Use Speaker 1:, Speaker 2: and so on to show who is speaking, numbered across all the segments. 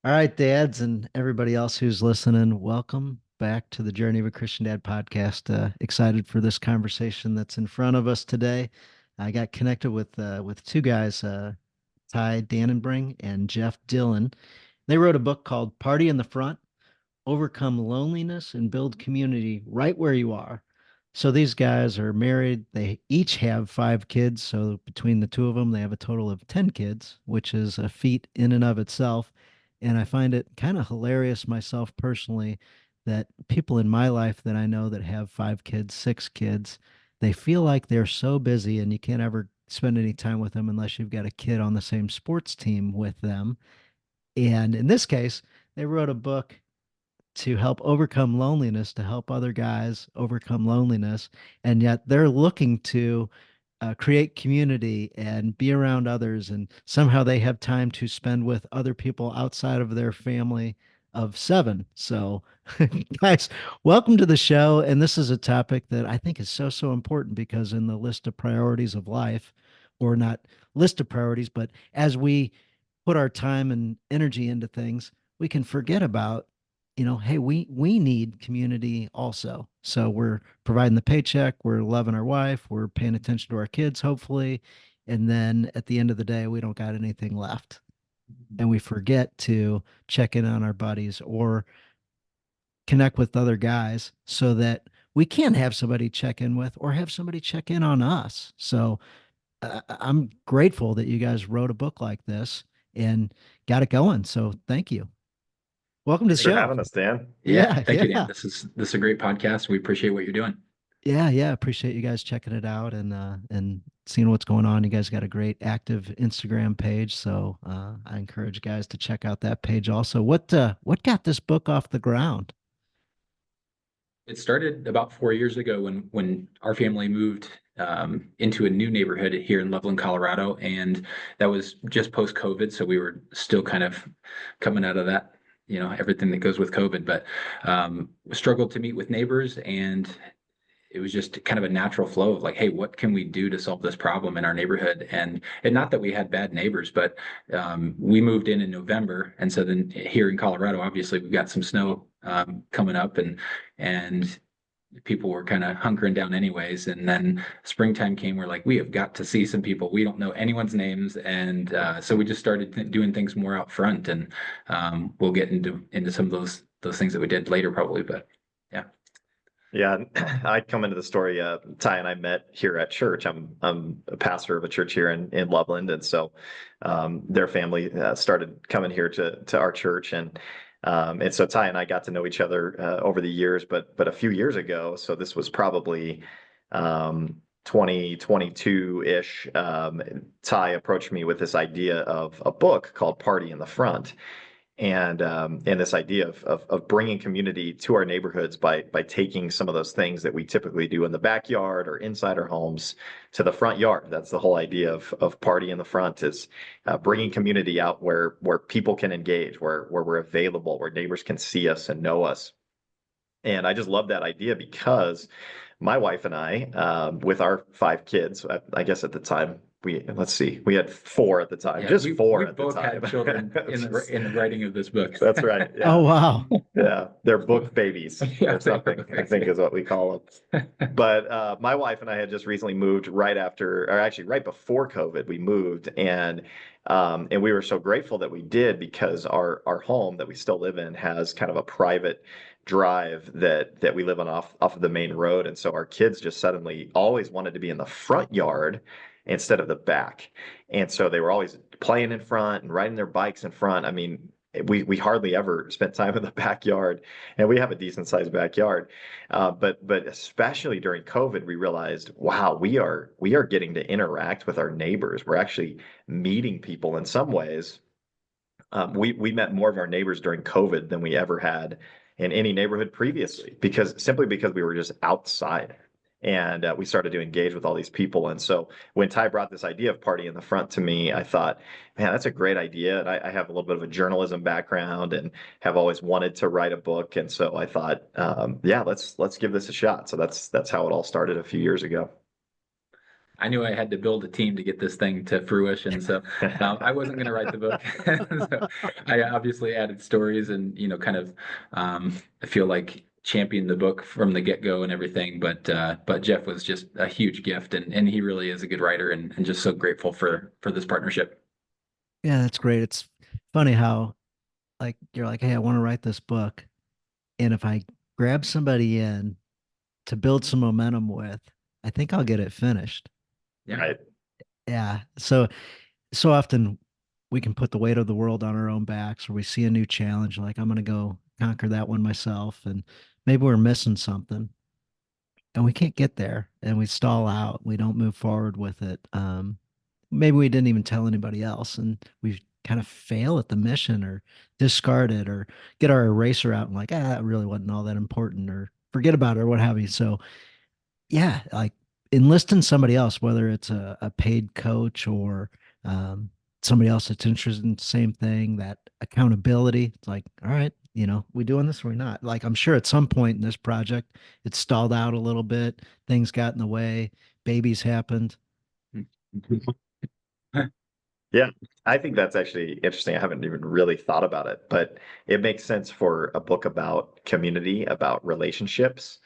Speaker 1: All right, dads and everybody else who's listening, welcome back to the Journey of a Christian Dad podcast. Excited for this conversation that's in front of us today. I got connected with two guys, Ty Dannenbring and Jeff Dillon. They wrote a book called Party in the Front: Overcome Loneliness and Build Community Right Where You Are. So these guys are married. They each have five kids. So between the two of them, they have a total of 10 kids, which is a feat in and of itself. And I find it kind of hilarious myself personally that people in my life that I know that have five kids, six kids, they feel like they're so busy and you can't ever spend any time with them unless you've got a kid on the same sports team with them. And in this case, they wrote a book to help overcome loneliness, to help other guys overcome loneliness. And yet they're looking to create community and be around others. And somehow they have time to spend with other people outside of their family of seven. So, guys, welcome to the show. And this is a topic that I think is so important because in the list of priorities of life, or not list of priorities, but as we put our time and energy into things, we can forget about, hey, we need community also. So we're providing the paycheck, we're loving our wife, we're paying attention to our kids, hopefully, and then at the end of the day, we don't got anything left, and we forget to check in on our buddies or connect with other guys so that we can have somebody check in with or have somebody check in on us. So I'm grateful that you guys wrote a book like this and got it going. So thank you. Welcome to the
Speaker 2: Thanks for
Speaker 1: show.
Speaker 2: having us, Dan.
Speaker 3: Yeah,
Speaker 1: Yeah,
Speaker 3: thank you, Dan.
Speaker 1: yeah.
Speaker 3: This is a great podcast. We appreciate what you're doing.
Speaker 1: Yeah. Appreciate you guys checking it out and seeing what's going on. You guys got a great active Instagram page, so I encourage guys to check out that page also. What got this book off the ground?
Speaker 3: It started about 4 years ago when our family moved into a new neighborhood here in Loveland, Colorado, and that was just post COVID, so we were still kind of coming out of that, everything that goes with COVID, but struggled to meet with neighbors, and it was just kind of a natural flow of like, hey, what can we do to solve this problem in our neighborhood? And not that we had bad neighbors, but we moved in November, and so then here in Colorado, obviously we've got some snow coming up, and people were kind of hunkering down anyways. And then springtime came, we're like, we have got to see some people. We don't know anyone's names, and so we just started doing things more out front, and we'll get into some of those things that we did later probably, but yeah.
Speaker 2: Yeah, I come into the story. Ty and I met here at church. I'm a pastor of a church here in Loveland, and so their family started coming here to our church, and so Ty and I got to know each other over the years. But a few years ago, so this was probably 2022-ish. Ty approached me with this idea of a book called Party in the Front, and this idea of bringing community to our neighborhoods by taking some of those things that we typically do in the backyard or inside our homes to the front yard. That's the whole idea of Party in the Front, is bringing community out where people can engage, where we're available, where neighbors can see us and know us. And I just love that idea because my wife and I, with our five kids, I guess at the time let's see, we had four at the time,
Speaker 3: Yeah,
Speaker 2: just
Speaker 3: we
Speaker 2: four at the
Speaker 3: both
Speaker 2: time.
Speaker 3: had children in the writing of this book.
Speaker 2: That's right.
Speaker 1: Oh
Speaker 2: Yeah.
Speaker 1: wow.
Speaker 2: Yeah. They're book babies
Speaker 3: Yeah,
Speaker 2: or something, I think is what we call them. But my wife and I had just recently moved right after, or actually right before COVID, we moved, and we were so grateful that we did because our home that we still live in has kind of a private drive that we live on off of the main road. And so our kids just suddenly always wanted to be in the front yard instead of the back. And so they were always playing in front and riding their bikes in front. I mean, we hardly ever spent time in the backyard, and we have a decent sized backyard. But especially during COVID, we realized, wow, we are getting to interact with our neighbors. We're actually meeting people in some ways. We met more of our neighbors during COVID than we ever had in any neighborhood previously, because we were just outside, and we started to engage with all these people. And so when Ty brought this idea of Party in the Front to me, I thought, man, that's a great idea. And I have a little bit of a journalism background and have always wanted to write a book. And so I thought, yeah, let's give this a shot. So that's how it all started a few years ago.
Speaker 3: I knew I had to build a team to get this thing to fruition. So I wasn't going to write the book. So I obviously added stories and, kind of, I feel like championed the book from the get-go and everything. But Jeff was just a huge gift, and he really is a good writer, and just so grateful for this partnership.
Speaker 1: Yeah, that's great. It's funny how like you're like, hey, I want to write this book. And if I grab somebody in to build some momentum with, I think I'll get it finished.
Speaker 3: Yeah.
Speaker 2: Right.
Speaker 1: Yeah. So often we can put the weight of the world on our own backs, or we see a new challenge, like I'm gonna go conquer that one myself. And maybe we're missing something and we can't get there and we stall out. We don't move forward with it. Maybe we didn't even tell anybody else and we kind of fail at the mission or discard it or get our eraser out and like, it really wasn't all that important or forget about it or what have you. So yeah, like enlisting somebody else, whether it's a paid coach or um, somebody else that's interested in the same thing, that accountability. It's like, all right, we doing this or we not? Like, I'm sure at some point in this project, it stalled out a little bit. Things got in the way. Babies happened.
Speaker 2: Yeah, I think that's actually interesting. I haven't even really thought about it, but it makes sense for a book about community, about relationships.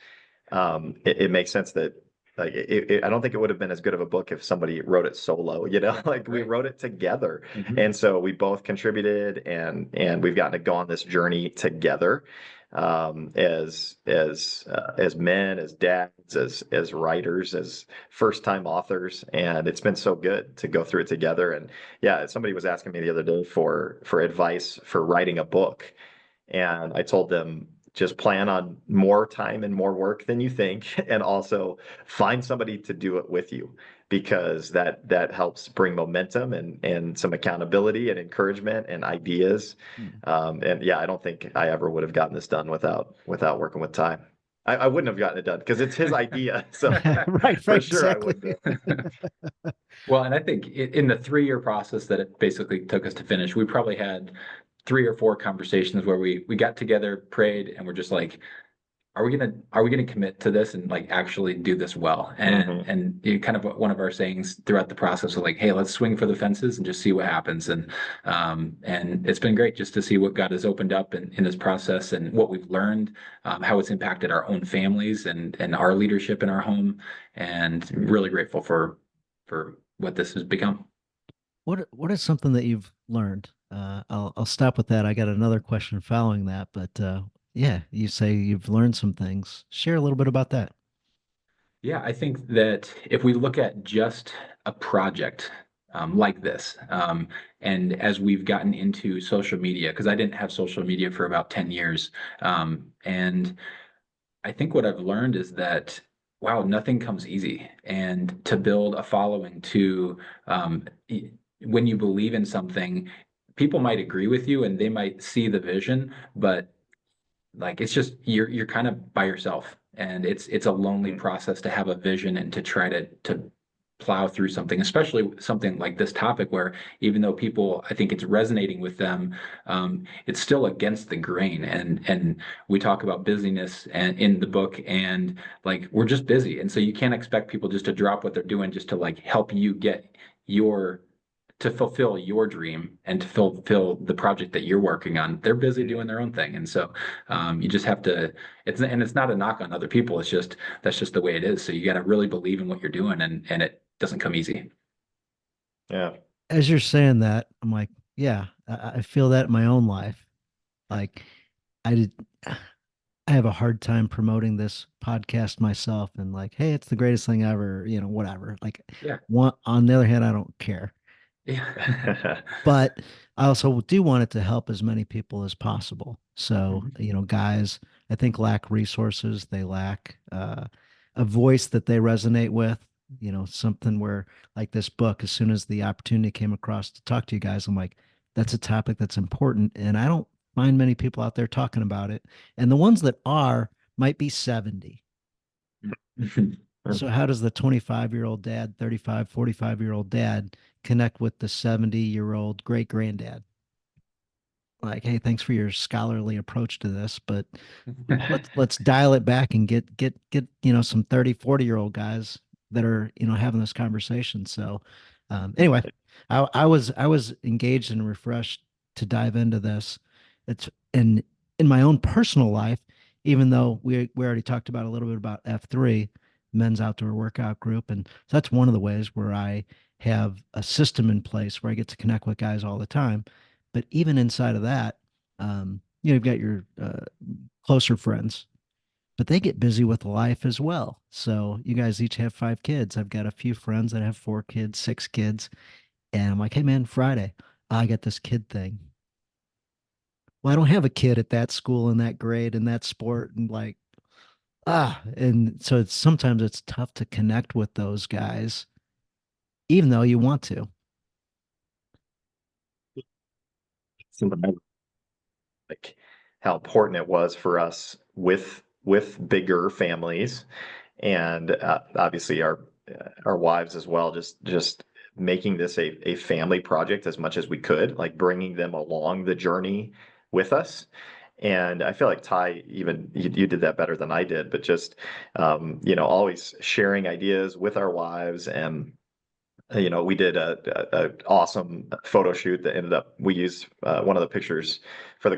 Speaker 2: It makes sense that like I don't think it would have been as good of a book if somebody wrote it solo, like we
Speaker 3: Right.
Speaker 2: wrote it together.
Speaker 3: Mhm.
Speaker 2: And so we both contributed and we've gotten to go on this journey together as men, as dads, as writers, as first time authors, and it's been so good to go through it together. And yeah, somebody was asking me the other day for advice for writing a book, and I told them just plan on more time and more work than you think, and also find somebody to do it with you because that helps bring momentum and some accountability and encouragement and ideas.
Speaker 1: Hmm.
Speaker 2: And yeah, I don't think I ever would have gotten this done without working with Ty. I wouldn't have gotten it done because it's his idea. So
Speaker 1: Right,
Speaker 2: for
Speaker 1: right,
Speaker 2: sure I
Speaker 1: exactly.
Speaker 2: wouldn't have.
Speaker 3: Well, and I think in the 3-year process that it basically took us to finish, we probably had 3 or 4 conversations where we got together, prayed, and we're just like, are we gonna commit to this and like actually do this well? And
Speaker 2: Mhm.
Speaker 3: kind of one of our sayings throughout the process was like, hey, let's swing for the fences and just see what happens. And it's been great just to see what God has opened up in this process and what we've learned, how it's impacted our own families and our leadership in our home, and really grateful for what this has become.
Speaker 1: What is something that you've learned? I'll stop with that. I got another question following that, but yeah, you say you've learned some things. Share a little bit about that.
Speaker 3: Yeah, I think that if we look at just a project like this, and as we've gotten into social media, because I didn't have social media for about 10 years, and I think what I've learned is that, wow, nothing comes easy. And to build a following, um, when you believe in something, people might agree with you and they might see the vision, but like it's just you're kind of by yourself, and it's a lonely process to have a vision and to try to plow through something, especially something like this topic where even though people, I think it's resonating with them, it's still against the grain. And we talk about busyness and in the book, and like we're just busy, and so you can't expect people just to drop what they're doing just to like help you get your to fulfill your dream and to fulfill the project that you're working on. They're busy doing their own thing. And so you just have to, it's not a knock on other people. It's just, that's just the way it is. So you got to really believe in what you're doing, and it doesn't come easy.
Speaker 2: Yeah.
Speaker 1: As you're saying that, I'm like, yeah, I feel that in my own life. Like I did, I have a hard time promoting this podcast myself and like, hey, it's the greatest thing ever, whatever. Like
Speaker 3: Yeah.
Speaker 1: on the other hand, I don't care.
Speaker 3: Yeah.
Speaker 1: But I also do want it to help as many people as possible. So,
Speaker 3: Mhm.
Speaker 1: guys, I think lack resources. They lack a voice that they resonate with, something where like this book, as soon as the opportunity came across to talk to you guys, I'm like, that's a topic that's important. And I don't find many people out there talking about it. And the ones that are might be 70. So how does the 25-year-old dad, 35, 45-year-old dad connect with the 70-year-old great granddad? Like, hey, thanks for your scholarly approach to this, but let's dial it back and get some 30, 40-year-old guys that are, having this conversation. So, anyway, I was engaged and refreshed to dive into this. It's in my own personal life, even though we already talked about a little bit about F3, men's outdoor workout group, and so that's one of the ways where I have a system in place where I get to connect with guys all the time. But even inside of that, you've got your closer friends, but they get busy with life as well. So you guys each have 5 kids. I've got a few friends that have 4 kids, 6 kids, and I'm like, hey man, Friday, I got this kid thing. Well, I don't have a kid at that school in that grade in that sport, and like, and so sometimes it's tough to connect with those guys, even though you want to.
Speaker 2: Like how important it was for us with bigger families, and obviously our wives as well. Just making this a family project as much as we could, like bringing them along the journey with us. And I feel like Ty, even you did that better than I did, but just always sharing ideas with our wives. And we did a awesome photo shoot that ended up, we used one of the pictures for the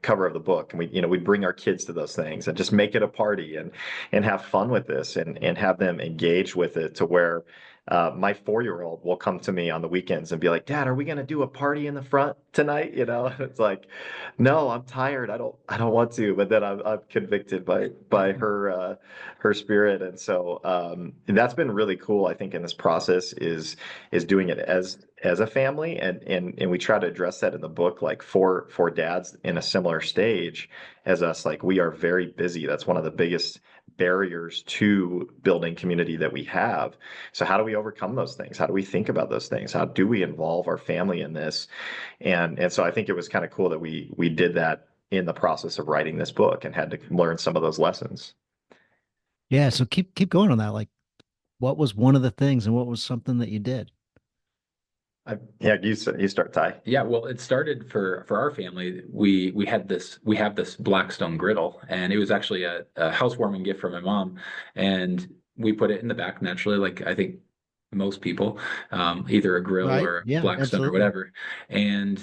Speaker 2: cover of the book, and we bring our kids to those things and just make it a party and have fun with this and have them engage with it to where my 4-year-old will come to me on the weekends and be like, Dad, are we going to do a party in the front tonight? It's like, no, I'm tired. I don't want to. But then I'm convicted by her spirit. And so that's been really cool, I think, in this process is doing it as a family. And we try to address that in the book, like for dads in a similar stage as us. Like, we are very busy. That's one of the biggest barriers to building community that we have. So how do we overcome those things? How do we think about those things? How do we involve our family in this? And so I think it was kind of cool that we did that in the process of writing this book and had to learn some of those lessons.
Speaker 1: Yeah, so keep going on that. Like, what was one of the things, and what was something that you did?
Speaker 2: Yeah, you start, Ty.
Speaker 3: Yeah, well, it started for our family. We have this Blackstone griddle, and it was actually a housewarming gift from my mom, and we put it in the back naturally, like I think most people, either a grill
Speaker 1: Right?
Speaker 3: or
Speaker 1: Yeah,
Speaker 3: Blackstone or
Speaker 1: absolutely.
Speaker 3: whatever. And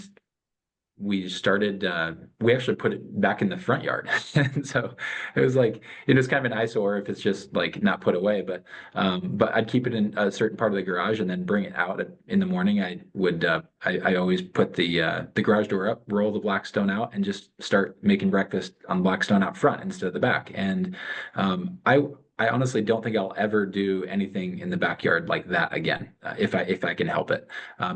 Speaker 3: we actually put it back in the front yard. And so it was like, it's kind of an eyesore if it's just like not put away, but I'd keep it in a certain part of the garage and then bring it out in the morning. I always put the garage door up, roll the Blackstone out, and just start making breakfast on Blackstone out front instead of the back. And I honestly don't think I'll ever do anything in the backyard like that again, if I can help it,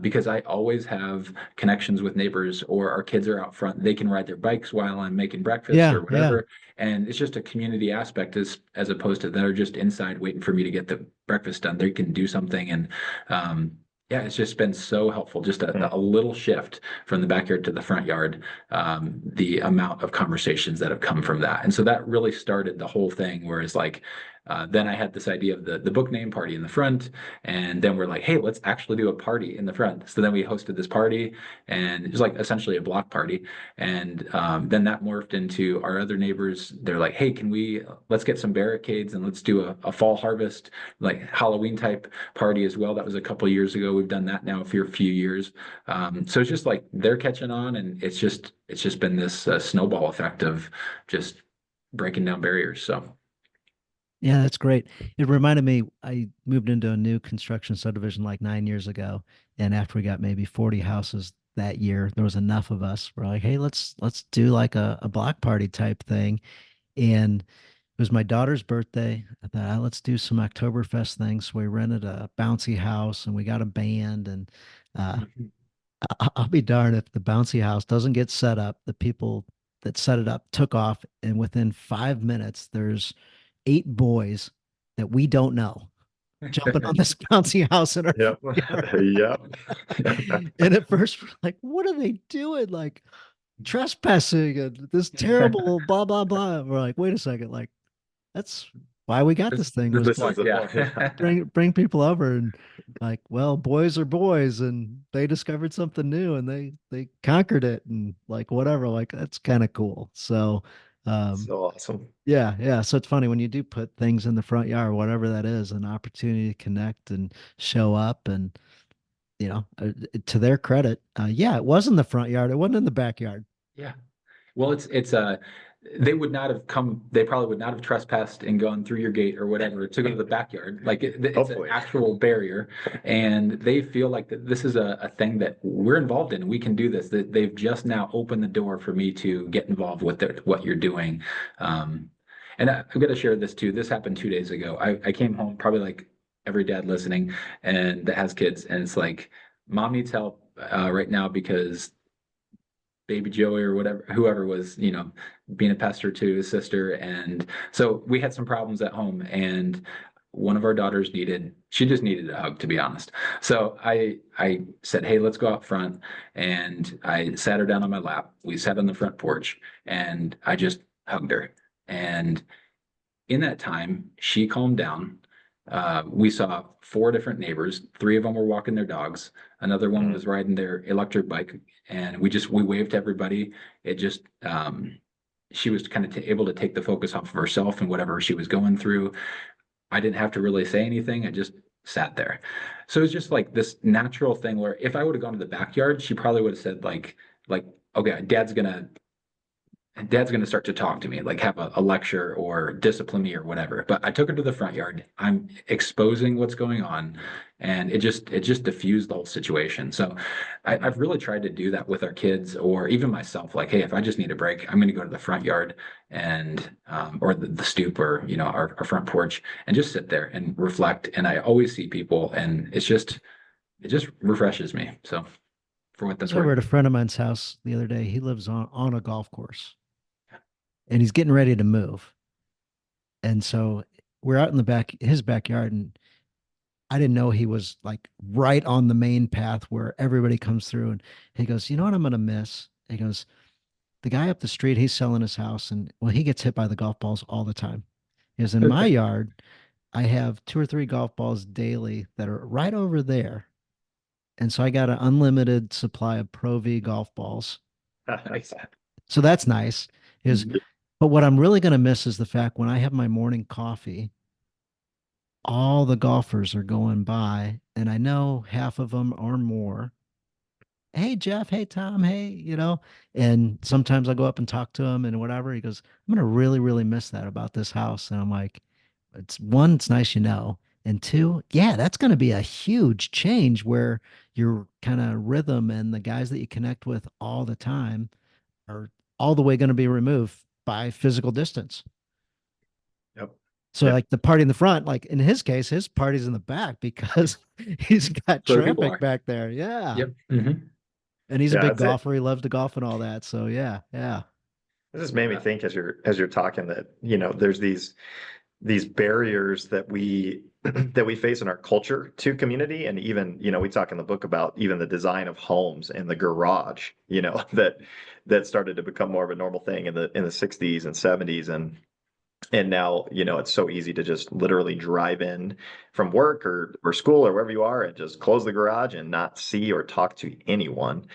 Speaker 3: because I always have connections with neighbors, or our kids are out front. They can ride their bikes while I'm making breakfast
Speaker 1: Yeah,
Speaker 3: or
Speaker 1: yeah.
Speaker 3: whatever. And it's just a community aspect as opposed to they're just inside waiting for me to get the breakfast done. They can do something. And yeah, it's just been so helpful. Just a little shift from the backyard to the front yard, the amount of conversations that have come from that. And so that really started the whole thing, where it's like, then I had this idea of the book name Party in the Front. And then we're like, hey, let's actually do a party in the front. So then we hosted this party, and it was like essentially a block party. And then that morphed into our other neighbors. They're like, hey, let's get some barricades and let's do a fall harvest, like Halloween type party as well. That was a couple years ago. We've done that now for a few years. So it's just like they're catching on, and it's just been this snowball effect of just breaking down barriers. So.
Speaker 1: Yeah, that's great. It reminded me, I moved into a new construction subdivision like 9 years ago. And after we got maybe 40 houses that year, there was enough of us. We're like, hey, let's do like a block party type thing. And it was my daughter's birthday. I thought, let's do some Oktoberfest things. So we rented a bouncy house and we got a band. And uh,
Speaker 3: Mhm.
Speaker 1: I'll be darned if the bouncy house doesn't get set up. The people that set it up took off, and within 5 minutes, there's 8 boys that we don't know jumping on this bouncy house in our
Speaker 2: Yep.
Speaker 1: yard.
Speaker 2: Yep.
Speaker 1: And at first, we're like, what are they doing? Like trespassing and this terrible blah, blah, blah. We're like, wait a second. Like, that's why we got this thing, was
Speaker 2: This
Speaker 1: to
Speaker 2: is
Speaker 3: Point,
Speaker 2: the
Speaker 3: yeah.
Speaker 2: point. Yeah.
Speaker 1: bring people over. And like, well, boys are boys, and they discovered something new and they conquered it, and like whatever. Like, that's kind of cool. So Um,
Speaker 2: So awesome.
Speaker 1: yeah, yeah. So it's funny when you do put things in the front yard, whatever that is, an opportunity to connect and show up, and to their credit, yeah, it was in the front yard. It wasn't in the backyard.
Speaker 3: Yeah. Well, it's they would not have come, they probably would not have trespassed and gone through your gate or whatever to go to the backyard. Like it's an
Speaker 2: Hopefully.
Speaker 3: actual barrier. And they feel like that this is a thing that we're involved in. We can do this. That they've just now opened the door for me to get involved with what you're doing. Um, and I'm going to share this too. This happened 2 days ago. I came home, probably like every dad listening and that has kids. And it's like, mom needs help right now because baby Joey or whatever, whoever was, being a pester to his sister. And so we had some problems at home, and one of our daughters she just needed a hug, to be honest. So I said, hey, let's go out front. And I sat her down on my lap. We sat on the front porch and I just hugged her. And in that time, she calmed down. We saw four different neighbors. Three of them were walking their dogs. Another one was riding their electric bike, and we waved to everybody. It just she was kind of able to take the focus off of herself and whatever she was going through. I didn't have to really say anything. I just sat there. So it was just like this natural thing where if I would have gone to the backyard, she probably would have said like, okay, dad's going to start to talk to me, like have a lecture or discipline me or whatever. But I took her to the front yard. I'm exposing what's going on. And it just diffused the whole situation. So I've really tried to do that with our kids or even myself. Like, hey, if I just need a break, I'm going to go to the front yard and, or the stoop or, our front porch and just sit there and reflect. And I always see people and it just refreshes me. So for what
Speaker 1: I was
Speaker 3: that's
Speaker 1: over
Speaker 3: worth.
Speaker 1: at a friend of mine's house the other day. He lives on a golf course, and he's getting ready to move. And so we're out in the back, his backyard, and I didn't know he was like right on the main path where everybody comes through. And he goes, "You know what I'm gonna miss?" He goes, "The guy up the street, he's selling his house, and well, he gets hit by the golf balls all the time." He goes, "In my yard, I have two or three golf balls daily that are right over there." And so I got an unlimited supply of Pro V golf balls.
Speaker 3: Nice.
Speaker 1: So that's nice. Is
Speaker 3: Mhm.
Speaker 1: but what I'm really gonna miss is the fact when I have my morning coffee, all the golfers are going by, and I know half of them or more. Hey Jeff, hey Tom, hey, and sometimes I go up and talk to him and whatever. He goes, I'm gonna really, really miss that about this house. And I'm like, it's one, it's nice, and two, yeah, that's gonna be a huge change where your kind of rhythm and the guys that you connect with all the time are all the way gonna be removed by physical distance.
Speaker 2: Yep.
Speaker 1: So
Speaker 2: Yep.
Speaker 1: like the party in the front, like in his case, his party's in the back because he's got
Speaker 3: So people
Speaker 1: traffic
Speaker 3: are.
Speaker 1: back there. Yeah.
Speaker 3: Yep. Hmm.
Speaker 1: And he's a
Speaker 2: Yeah,
Speaker 1: big
Speaker 2: that's it.
Speaker 1: golfer. He loves to golf and all that. So yeah, yeah.
Speaker 2: This just made me think as you're talking that, there's these barriers that we that we face in our culture to community. And even, we talk in the book about even the design of homes and the garage, that started to become more of a normal thing in the 60s and 70s. And now, it's so easy to just literally drive in from work or school or wherever you are and just close the garage and not see or talk to anyone.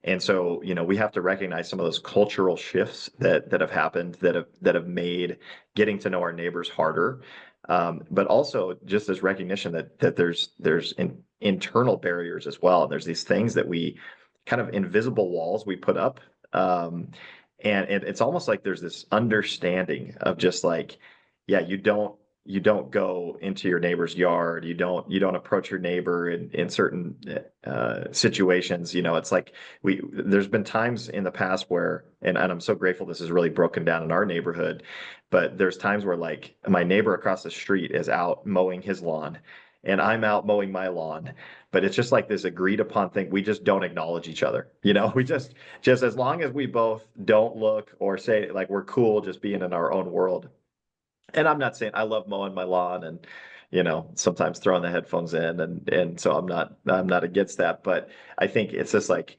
Speaker 2: And so, we have to recognize some of those cultural shifts that have happened that have made getting to know our neighbors harder. But also just this recognition that there's internal barriers as well. And there's these things that we kind of invisible walls we put up. And it's almost like there's this understanding of just like, yeah, you don't go into your neighbor's yard. You don't approach your neighbor in certain situations. It's like there's been times in the past where, and I'm so grateful this is really broken down in our neighborhood, but there's times where like my neighbor across the street is out mowing his lawn and I'm out mowing my lawn. But it's just like this agreed upon thing. We just don't acknowledge each other. We just as long as we both don't look or say like we're cool just being in our own world. And I'm not saying I love mowing my lawn and sometimes throwing the headphones in and so I'm not against that, but I think it's just like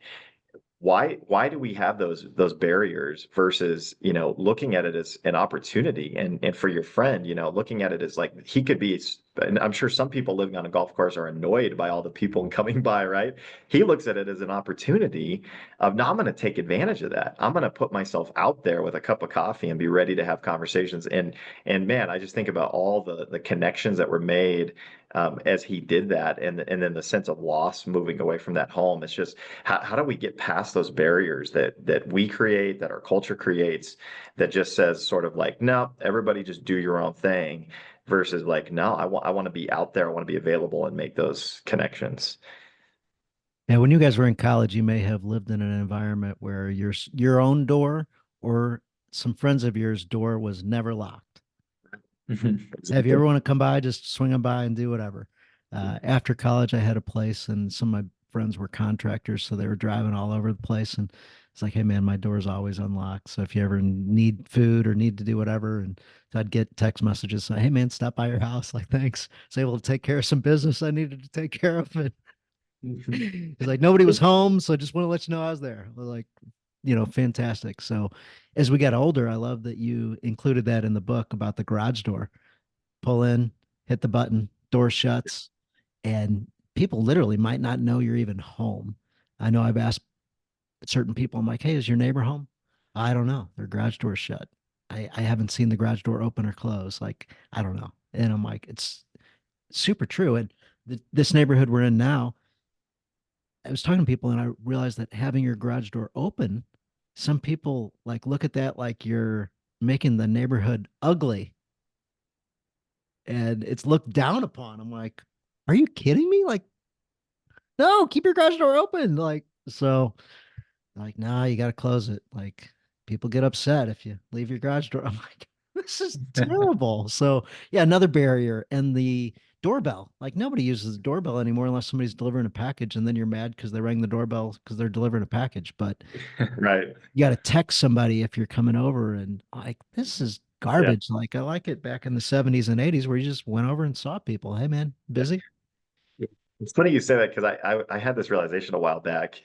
Speaker 2: why do we have those barriers versus looking at it as an opportunity and for your friend looking at it as like he could be and I'm sure some people living on a golf course are annoyed by all the people coming by, right? He looks at it as an opportunity of, no, I'm going to take advantage of that. I'm going to put myself out there with a cup of coffee and be ready to have conversations. And man, I just think about all the connections that were made as he did that, and then the sense of loss moving away from that home. It's just how do we get past those barriers that we create, that our culture creates, that just says sort of like, no, everybody just do your own thing, versus like, no, I want to be out there, I want to be available and make those connections.
Speaker 1: Yeah, when you guys were in college, you may have lived in an environment where your own door or some friends of yours' door was never locked. Have you ever want to come by, just swing on by and do whatever? After college, I had a place, and some of my friends were contractors, so they were driving all over the place. And it's like, hey man, my door's always unlocked. So if you ever need food or need to do whatever, and so I'd get text messages saying, hey man, stop by your house. Like, thanks. I was able to take care of some business I needed to take care of. And it's like nobody was home, so I just want to let you know I was there. Like, fantastic. So as we got older, I love that you included that in the book about the garage door. Pull in, hit the button, door shuts, and people literally might not know you're even home. I know I've asked certain people, I'm like, hey, is your neighbor home? I don't know. Their garage door's shut. I haven't seen the garage door open or close. Like, I don't know. And I'm like, it's super true. And this neighborhood we're in now, I was talking to people and I realized that having your garage door open, some people like look at that like you're making the neighborhood ugly and it's looked down upon. I'm like, are you kidding me? Like, no, keep your garage door open. Like, so like, nah, you got to close it. Like, people get upset if you leave your garage door. I'm like, this is terrible. So, yeah, another barrier. And the doorbell, like, nobody uses the doorbell anymore unless somebody's delivering a package. And then you're mad because they rang the doorbell because they're delivering a package. But
Speaker 2: Right.
Speaker 1: you got to text somebody if you're coming over. And like, this is
Speaker 2: Yeah.
Speaker 1: garbage. Like, I like it back in the 70s and 80s where you just went over and saw people. Hey, man, busy?
Speaker 2: It's funny you say that, because I had this realization a while back,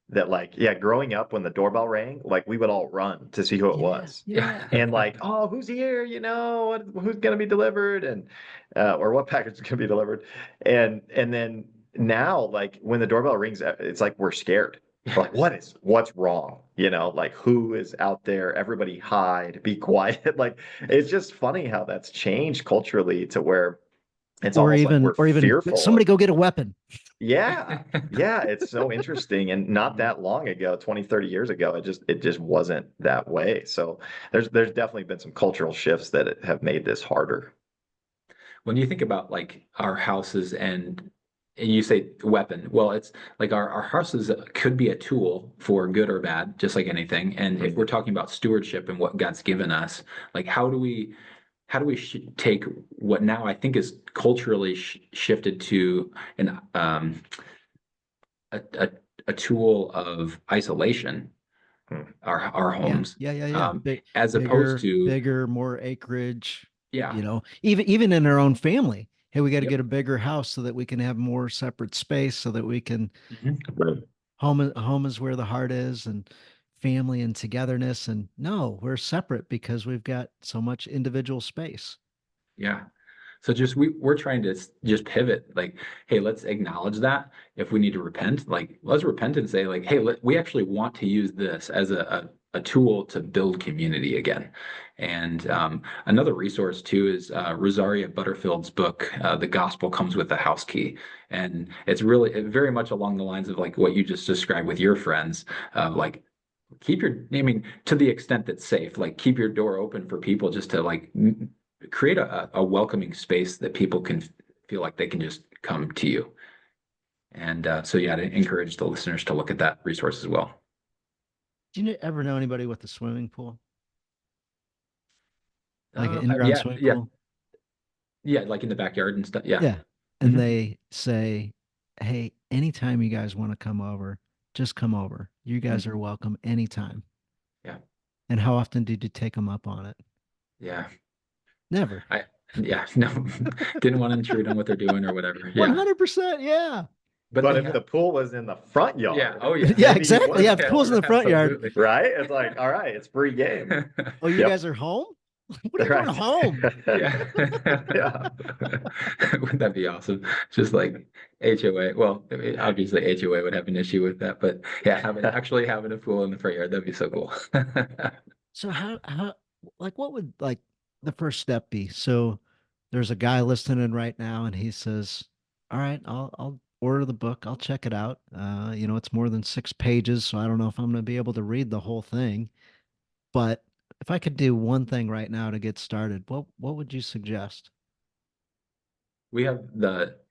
Speaker 2: that like, yeah, growing up when the doorbell rang, like we would all run to see who it
Speaker 1: Yeah,
Speaker 2: was.
Speaker 1: yeah.
Speaker 2: And like, oh, who's here? Who's gonna be delivered, and or what package is gonna be delivered. And then now, like when the doorbell rings, it's like we're scared. We're like, what's wrong? Like who is out there? Everybody hide, be quiet. Like it's just funny how that's changed culturally to where it's
Speaker 1: Or
Speaker 2: almost like
Speaker 1: even,
Speaker 2: we're
Speaker 1: or even
Speaker 2: fearful
Speaker 1: somebody
Speaker 2: of.
Speaker 1: go get a weapon.
Speaker 2: Yeah. Yeah, it's so interesting, and not that long ago, 20, 30 years ago, it just wasn't that way. So there's definitely been some cultural shifts that have made this harder.
Speaker 3: When you think about like our houses and you say weapon, well, it's like our houses could be a tool for good or bad, just like anything. And if we're talking about stewardship and what God's given us, like how do we take what now I think is culturally shifted to an a, a a tool of isolation,
Speaker 2: Hmm.
Speaker 3: our
Speaker 1: Yeah,
Speaker 3: homes,
Speaker 1: yeah, yeah, yeah.
Speaker 3: as opposed
Speaker 1: Bigger,
Speaker 3: to
Speaker 1: bigger, more acreage,
Speaker 3: yeah,
Speaker 1: even in our own family. Hey, we got to
Speaker 3: yep.
Speaker 1: get a bigger house so that we can have more separate space so that we can
Speaker 3: Mhm.
Speaker 2: Right.
Speaker 1: home is where the heart is and family and togetherness. And no, we're separate because we've got so much individual space.
Speaker 3: Yeah. So just we're trying to just pivot like, hey, let's acknowledge that if we need to repent, like let's repent and say like, hey, we actually want to use this as a tool to build community again. And another resource too is Rosaria Butterfield's book, The Gospel Comes with a House Key. And it's really very much along the lines of like what you just described with your friends, like keep your, I mean, to the extent that's safe, like keep your door open for people just to like create a welcoming space that people can feel like they can just come to you. And so, yeah, to encourage the listeners to look at that resource as well.
Speaker 1: Do you ever know anybody with a swimming pool? Like an in-ground
Speaker 3: Yeah,
Speaker 1: swimming
Speaker 3: yeah,
Speaker 1: pool?
Speaker 3: yeah, like in the backyard and stuff. Yeah.
Speaker 1: Yeah. And
Speaker 3: Hmm.
Speaker 1: they say, hey, anytime you guys want to come over, just come over. You guys are welcome anytime.
Speaker 3: Yeah.
Speaker 1: And how often did you take them up on it?
Speaker 3: Yeah.
Speaker 1: Never.
Speaker 3: I, yeah, no, didn't want to intrude on what they're doing or whatever. Yeah.
Speaker 1: 100%. Yeah.
Speaker 3: But
Speaker 2: But
Speaker 3: they
Speaker 2: if the
Speaker 3: have,
Speaker 2: pool was in the front
Speaker 3: yeah.
Speaker 2: yard,
Speaker 3: Oh, yeah.
Speaker 1: Yeah,
Speaker 2: maybe you
Speaker 1: exactly.
Speaker 2: would
Speaker 1: Yeah.
Speaker 2: have
Speaker 1: If the
Speaker 3: Yeah,
Speaker 1: pool's in the
Speaker 2: told,
Speaker 1: front yard.
Speaker 3: absolutely.
Speaker 2: right? It's like, all right, it's free game.
Speaker 1: Oh, you
Speaker 2: Yep.
Speaker 1: guys are home? What are you doing
Speaker 2: Right.
Speaker 1: home?
Speaker 3: Yeah.
Speaker 2: Yeah.
Speaker 3: Wouldn't that be awesome? Just like HOA. Well, I mean, obviously HOA would have an issue with that, but yeah, actually having a pool in the front yard, that'd be so cool.
Speaker 1: So how like what would like the first step be? So there's a guy listening right now and he says, "All right, I'll order the book. I'll check it out. It's more than 6 pages, so I don't know if I'm going to be able to read the whole thing. But if I could do one thing right now to get started, what would you suggest?"
Speaker 3: We have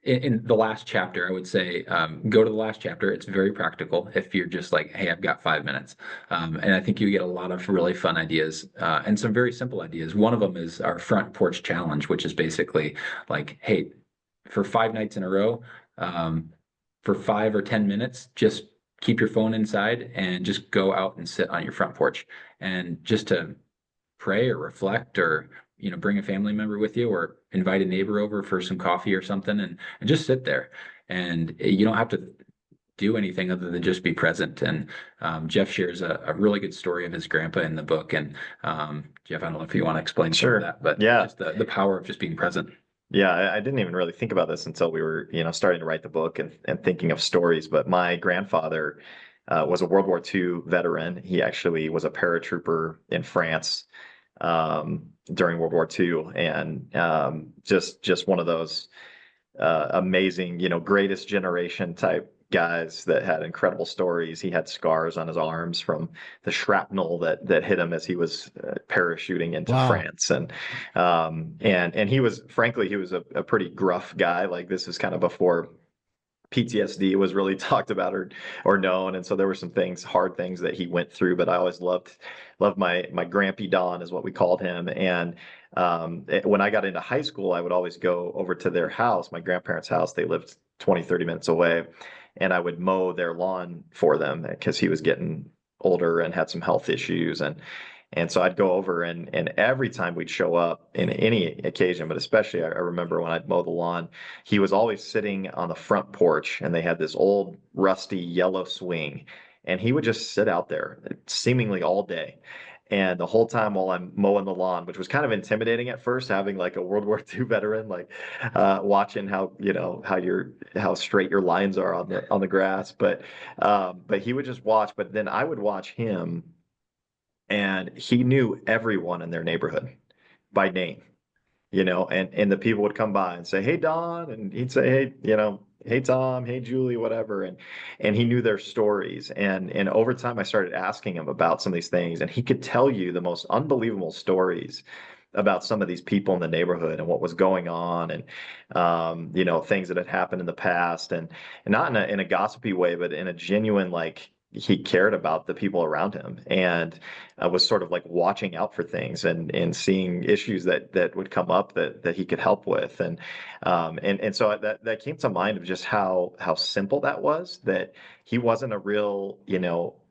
Speaker 3: in the last chapter, I would say, go to the last chapter. It's very practical if you're just like, hey, I've got 5 minutes. And I think you get a lot of really fun ideas and some very simple ideas. One of them is our front porch challenge, which is basically like, hey, for 5 nights in a row, um, for 5 or 10 minutes, just keep your phone inside and just go out and sit on your front porch and just to pray or reflect or bring a family member with you or invite a neighbor over for some coffee or something and just sit there and you don't have to do anything other than just be present and Jeff shares a really good story of his grandpa in the book and Jeff, I don't know if you want to explain some of
Speaker 2: Sure.
Speaker 3: that, but
Speaker 2: Yeah.
Speaker 3: just the power of just being present.
Speaker 2: Yeah, I didn't even really think about this until we were, starting to write the book and thinking of stories. But my grandfather was a World War II veteran. He actually was a paratrooper in France during World War II, and just one of those amazing, greatest generation type guys that had incredible stories. He had scars on his arms from the shrapnel that hit him as he was parachuting into
Speaker 1: Wow.
Speaker 2: France, and he was, frankly, he was a pretty gruff guy. Like, this is kind of before PTSD was really talked about or known, and so there were some things, hard things that he went through. But I always loved my Grampy Don is what we called him. And when I got into high school, I would always go over to their house, my grandparents' house. They lived 20, 30 minutes away, and I would mow their lawn for them because he was getting older and had some health issues. And so I'd go over and every time we'd show up in any occasion, but especially I remember when I'd mow the lawn, he was always sitting on the front porch and they had this old rusty yellow swing. And he would just sit out there seemingly all day. And the whole time while I'm mowing the lawn, which was kind of intimidating at first, having like a World War II veteran, like watching how straight your lines are on the grass. But he would just watch, but then I would watch him and he knew everyone in their neighborhood by name, and the people would come by and say, "Hey, Don," and he'd say, "Hey, hey, Tom, hey, Julie, whatever," and he knew their stories. And over time, I started asking him about some of these things, and he could tell you the most unbelievable stories about some of these people in the neighborhood and what was going on, and things that had happened in the past, and not in a gossipy way, but in a genuine, like, he cared about the people around him and was sort of like watching out for things and seeing issues that would come up that he could help with. And so that came to mind of just how simple that was, that he wasn't a real,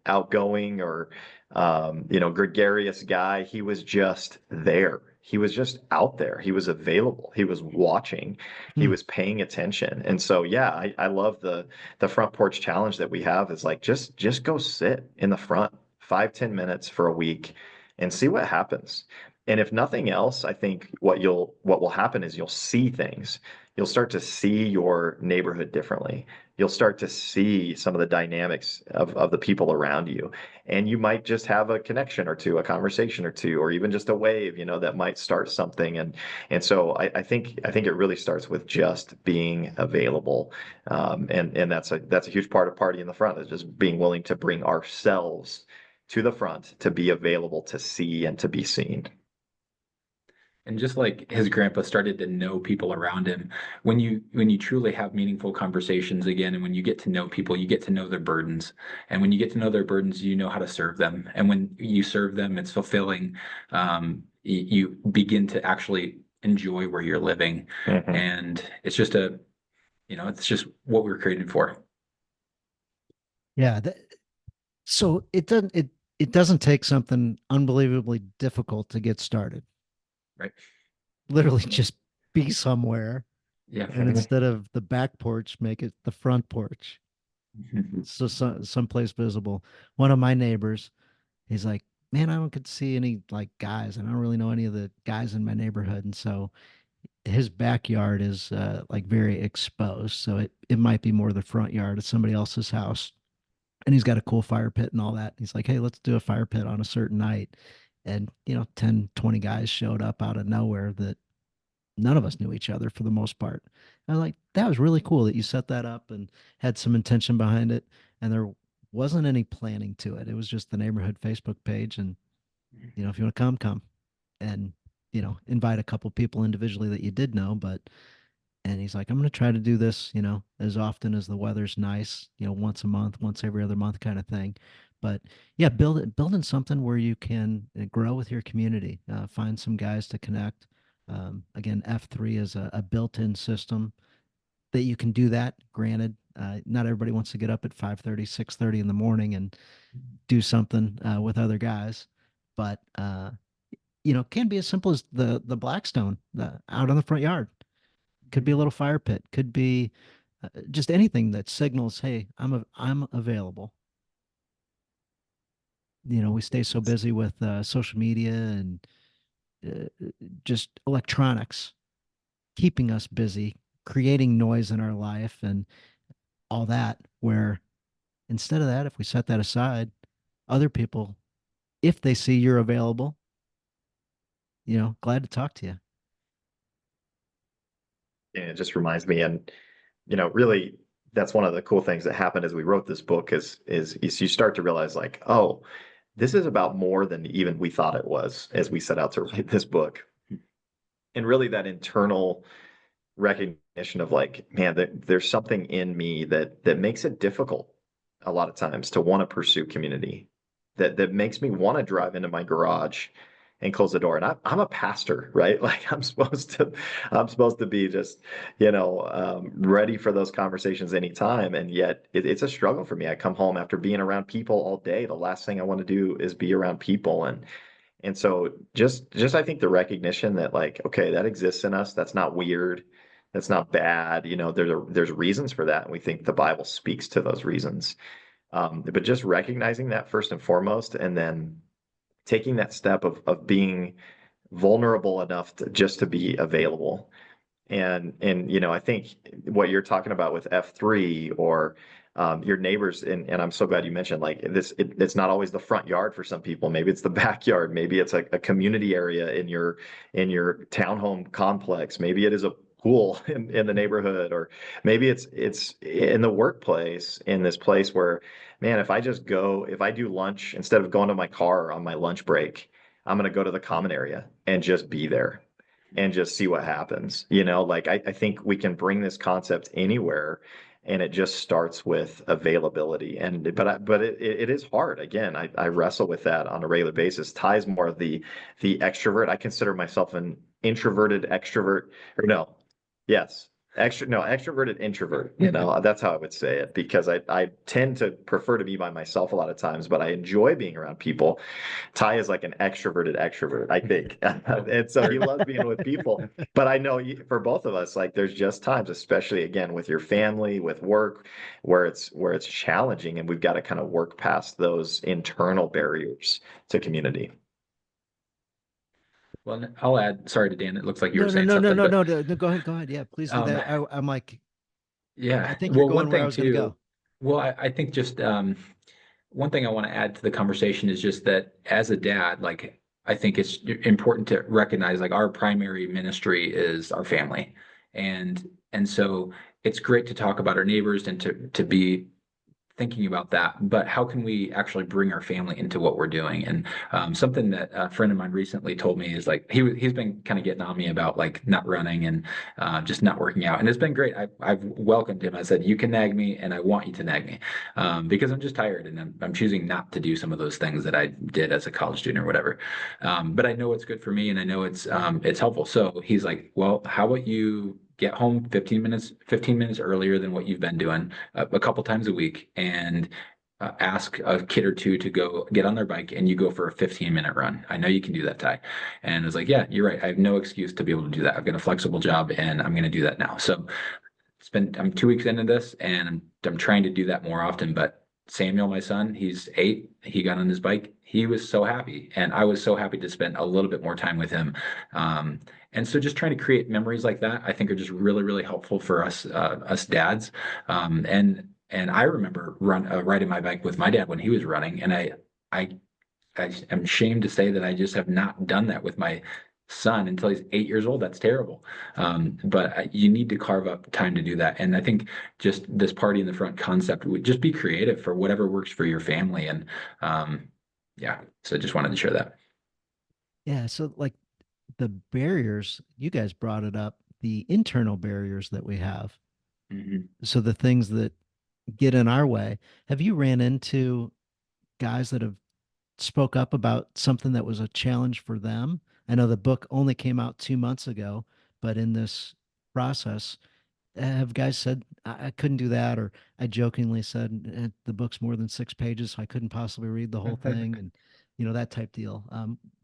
Speaker 2: outgoing or gregarious guy. He was just there. He was just out there. He was available. He was watching. He
Speaker 1: Hmm.
Speaker 2: was paying attention. And so, yeah, I love the front porch challenge that we have. Is like, just go sit in the front 5, 10 minutes for a week and see what happens. And if nothing else, I think what will happen is you'll see things. You'll start to see your neighborhood differently. You'll start to see some of the dynamics of the people around you. And you might just have a connection or two, a conversation or two, or even just a wave, that might start something. And so I think it really starts with just being available. And that's a huge part of Party in the Front, is just being willing to bring ourselves to the front, to be available, to see and to be seen.
Speaker 3: And just like his grandpa started to know people around him, when you truly have meaningful conversations again, and when you get to know people, you get to know their burdens. And when you get to know their burdens, you know how to serve them. And when you serve them, it's fulfilling. You begin to actually enjoy where you're living.
Speaker 2: Mhm.
Speaker 3: And it's just it's just what we were created for.
Speaker 1: Yeah. So it doesn't take something unbelievably difficult to get started.
Speaker 3: Right.
Speaker 1: Literally just be somewhere,
Speaker 3: Yeah.
Speaker 1: and instead of the back porch, make it the front porch.
Speaker 3: Mhm.
Speaker 1: So someplace visible. One of my neighbors, he's like, man, I don't get to see any like guys, and I don't really know any of the guys in my neighborhood. And so his backyard is like very exposed. So it might be more the front yard of somebody else's house. And he's got a cool fire pit and all that. He's like, hey, let's do a fire pit on a certain night. And, 10, 20 guys showed up out of nowhere that none of us knew each other for the most part. I was like, that was really cool that you set that up and had some intention behind it. And there wasn't any planning to it. It was just the neighborhood Facebook page. And, if you want to come, come. And, invite a couple people individually that you did know. And he's like, I'm going to try to do this, as often as the weather's nice, once a month, once every other month kind of thing. But yeah, building something where you can grow with your community, find some guys to connect. Again, F3 is a built-in system that you can do that. Granted, not everybody wants to get up at 5:30, 6:30 in the morning and do something with other guys, but can be as simple as the Blackstone out on the front yard. Could be a little fire pit. Could be just anything that signals, hey, I'm available. We stay so busy with social media and just electronics, keeping us busy, creating noise in our life and all that, where instead of that, if we set that aside, other people, if they see you're available, glad to talk to you.
Speaker 2: And it just reminds me, and really, that's one of the cool things that happened as we wrote this book is you start to realize like, oh, this is about more than even we thought it was as we set out to write this book. And really that internal recognition of like, man, there's something in me that makes it difficult a lot of times to want to pursue community, that makes me want to drive into my garage and close the door. And I'm a pastor, right? Like I'm supposed to be just, ready for those conversations anytime. And yet it's a struggle for me. I come home after being around people all day. The last thing I want to do is be around people. And so just I think the recognition that like, okay, that exists in us. That's not weird. That's not bad. There's reasons for that. And we think the Bible speaks to those reasons. But just recognizing that first and foremost, and then taking that step of being vulnerable enough to be available. And I think what you're talking about with F3 or your neighbors, and I'm so glad you mentioned like this, it's not always the front yard for some people. Maybe it's the backyard. Maybe it's a community area in your townhome complex. Maybe it is a pool in the neighborhood, or maybe it's in the workplace, in this place where, man, if I do lunch, instead of going to my car on my lunch break, I'm going to go to the common area and just be there and just see what happens. Like I think we can bring this concept anywhere, and it just starts with availability. But it is hard. Again, I wrestle with that on a regular basis. Ty's more of the extrovert. I consider myself an introverted extrovert, or no, yes. Extroverted introvert, that's how I would say it, because I tend to prefer to be by myself a lot of times, but I enjoy being around people. Ty is like an extroverted extrovert, I think. And so he loves being with people. But I know for both of us, like there's just times, especially again with your family, with work, where it's challenging, and we've got to kind of work past those internal barriers to community.
Speaker 3: Well, I'll add, sorry to Dan, it looks like you
Speaker 1: No,
Speaker 3: were
Speaker 1: no,
Speaker 3: saying
Speaker 1: no, no,
Speaker 3: something,
Speaker 1: no,
Speaker 3: but
Speaker 1: no, no, no. Go ahead, go ahead. Yeah, please do that. I'm like, I
Speaker 3: yeah.
Speaker 1: think you're
Speaker 3: Well,
Speaker 1: going
Speaker 3: one
Speaker 1: where I
Speaker 3: thing
Speaker 1: was going to
Speaker 3: too,
Speaker 1: go.
Speaker 3: well, I think just one thing I want to add to the conversation is just that as a dad, like I think it's important to recognize like our primary ministry is our family. And so it's great to talk about our neighbors and to be thinking about that, but how can we actually bring our family into what we're doing? And something that a friend of mine recently told me is like he's been kind of getting on me about like not running and just not working out, and it's been great. I've welcomed him. I said, you can nag me, and I want you to nag me because I'm just tired, and I'm choosing not to do some of those things that I did as a college student or whatever. But I know it's good for me, and I know it's helpful. So he's like, well, how about you get home 15 minutes earlier than what you've been doing a couple times a week, and ask a kid or two to go get on their bike and you go for a 15-minute run. I know you can do that, Ty. And I was like, yeah, you're right. I have no excuse to be able to do that. I've got a flexible job and I'm going to do that now. So I'm 2 weeks into this, and I'm trying to do that more often, but Samuel, my son, he's 8. He got on his bike. He was so happy, and I was so happy to spend a little bit more time with him. And so just trying to create memories like that, I think are just really, really helpful for us dads. And I remember riding my bike with my dad when he was running, and I I am ashamed to say that I just have not done that with my son until he's 8 years old. That's terrible. But you need to carve up time to do that. And I think just this party in the front concept would just be creative for whatever works for your family. And yeah, so just wanted to share that.
Speaker 1: Yeah. So like the barriers, you guys brought it up, the internal barriers that we have.
Speaker 3: Mhm.
Speaker 1: So the things that get in our way. Have you ran into guys that have spoke up about something that was a challenge for them? I know the book only came out 2 months ago, but in this process, have guys said, I couldn't do that, or I jokingly said, the book's more than 6 pages, so I couldn't possibly read the whole thing, and that type deal.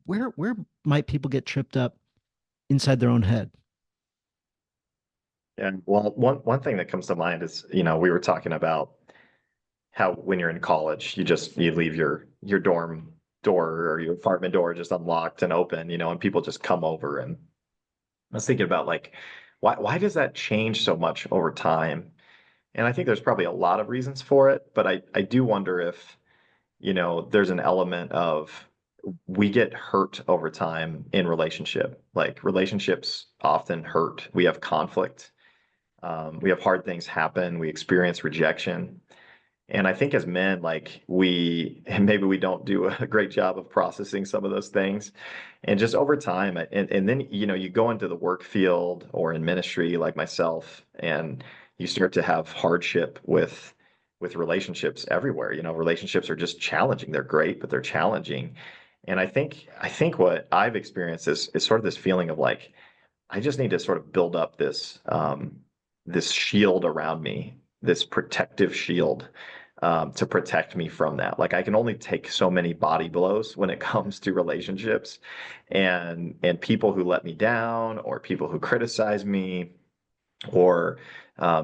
Speaker 1: Where might people get tripped up inside their own head?
Speaker 2: And well, one thing that comes to mind is, we were talking about how when you're in college, you leave your dorm door or your apartment door just unlocked and open, and people just come over. And I was thinking about like, why does that change so much over time? And I think there's probably a lot of reasons for it, but I do wonder if, there's an element of we get hurt over time in relationship. Like relationships often hurt. We have conflict. We have hard things happen. We experience rejection. And I think as men, like maybe we don't do a great job of processing some of those things. And just over time, and then, you go into the work field or in ministry like myself, and you start to have hardship with relationships everywhere. Relationships are just challenging. They're great, but they're challenging. And I think what I've experienced is sort of this feeling of like, I just need to sort of build up this shield around me, this protective shield, to protect me from that. Like I can only take so many body blows when it comes to relationships, and people who let me down, or people who criticize me, or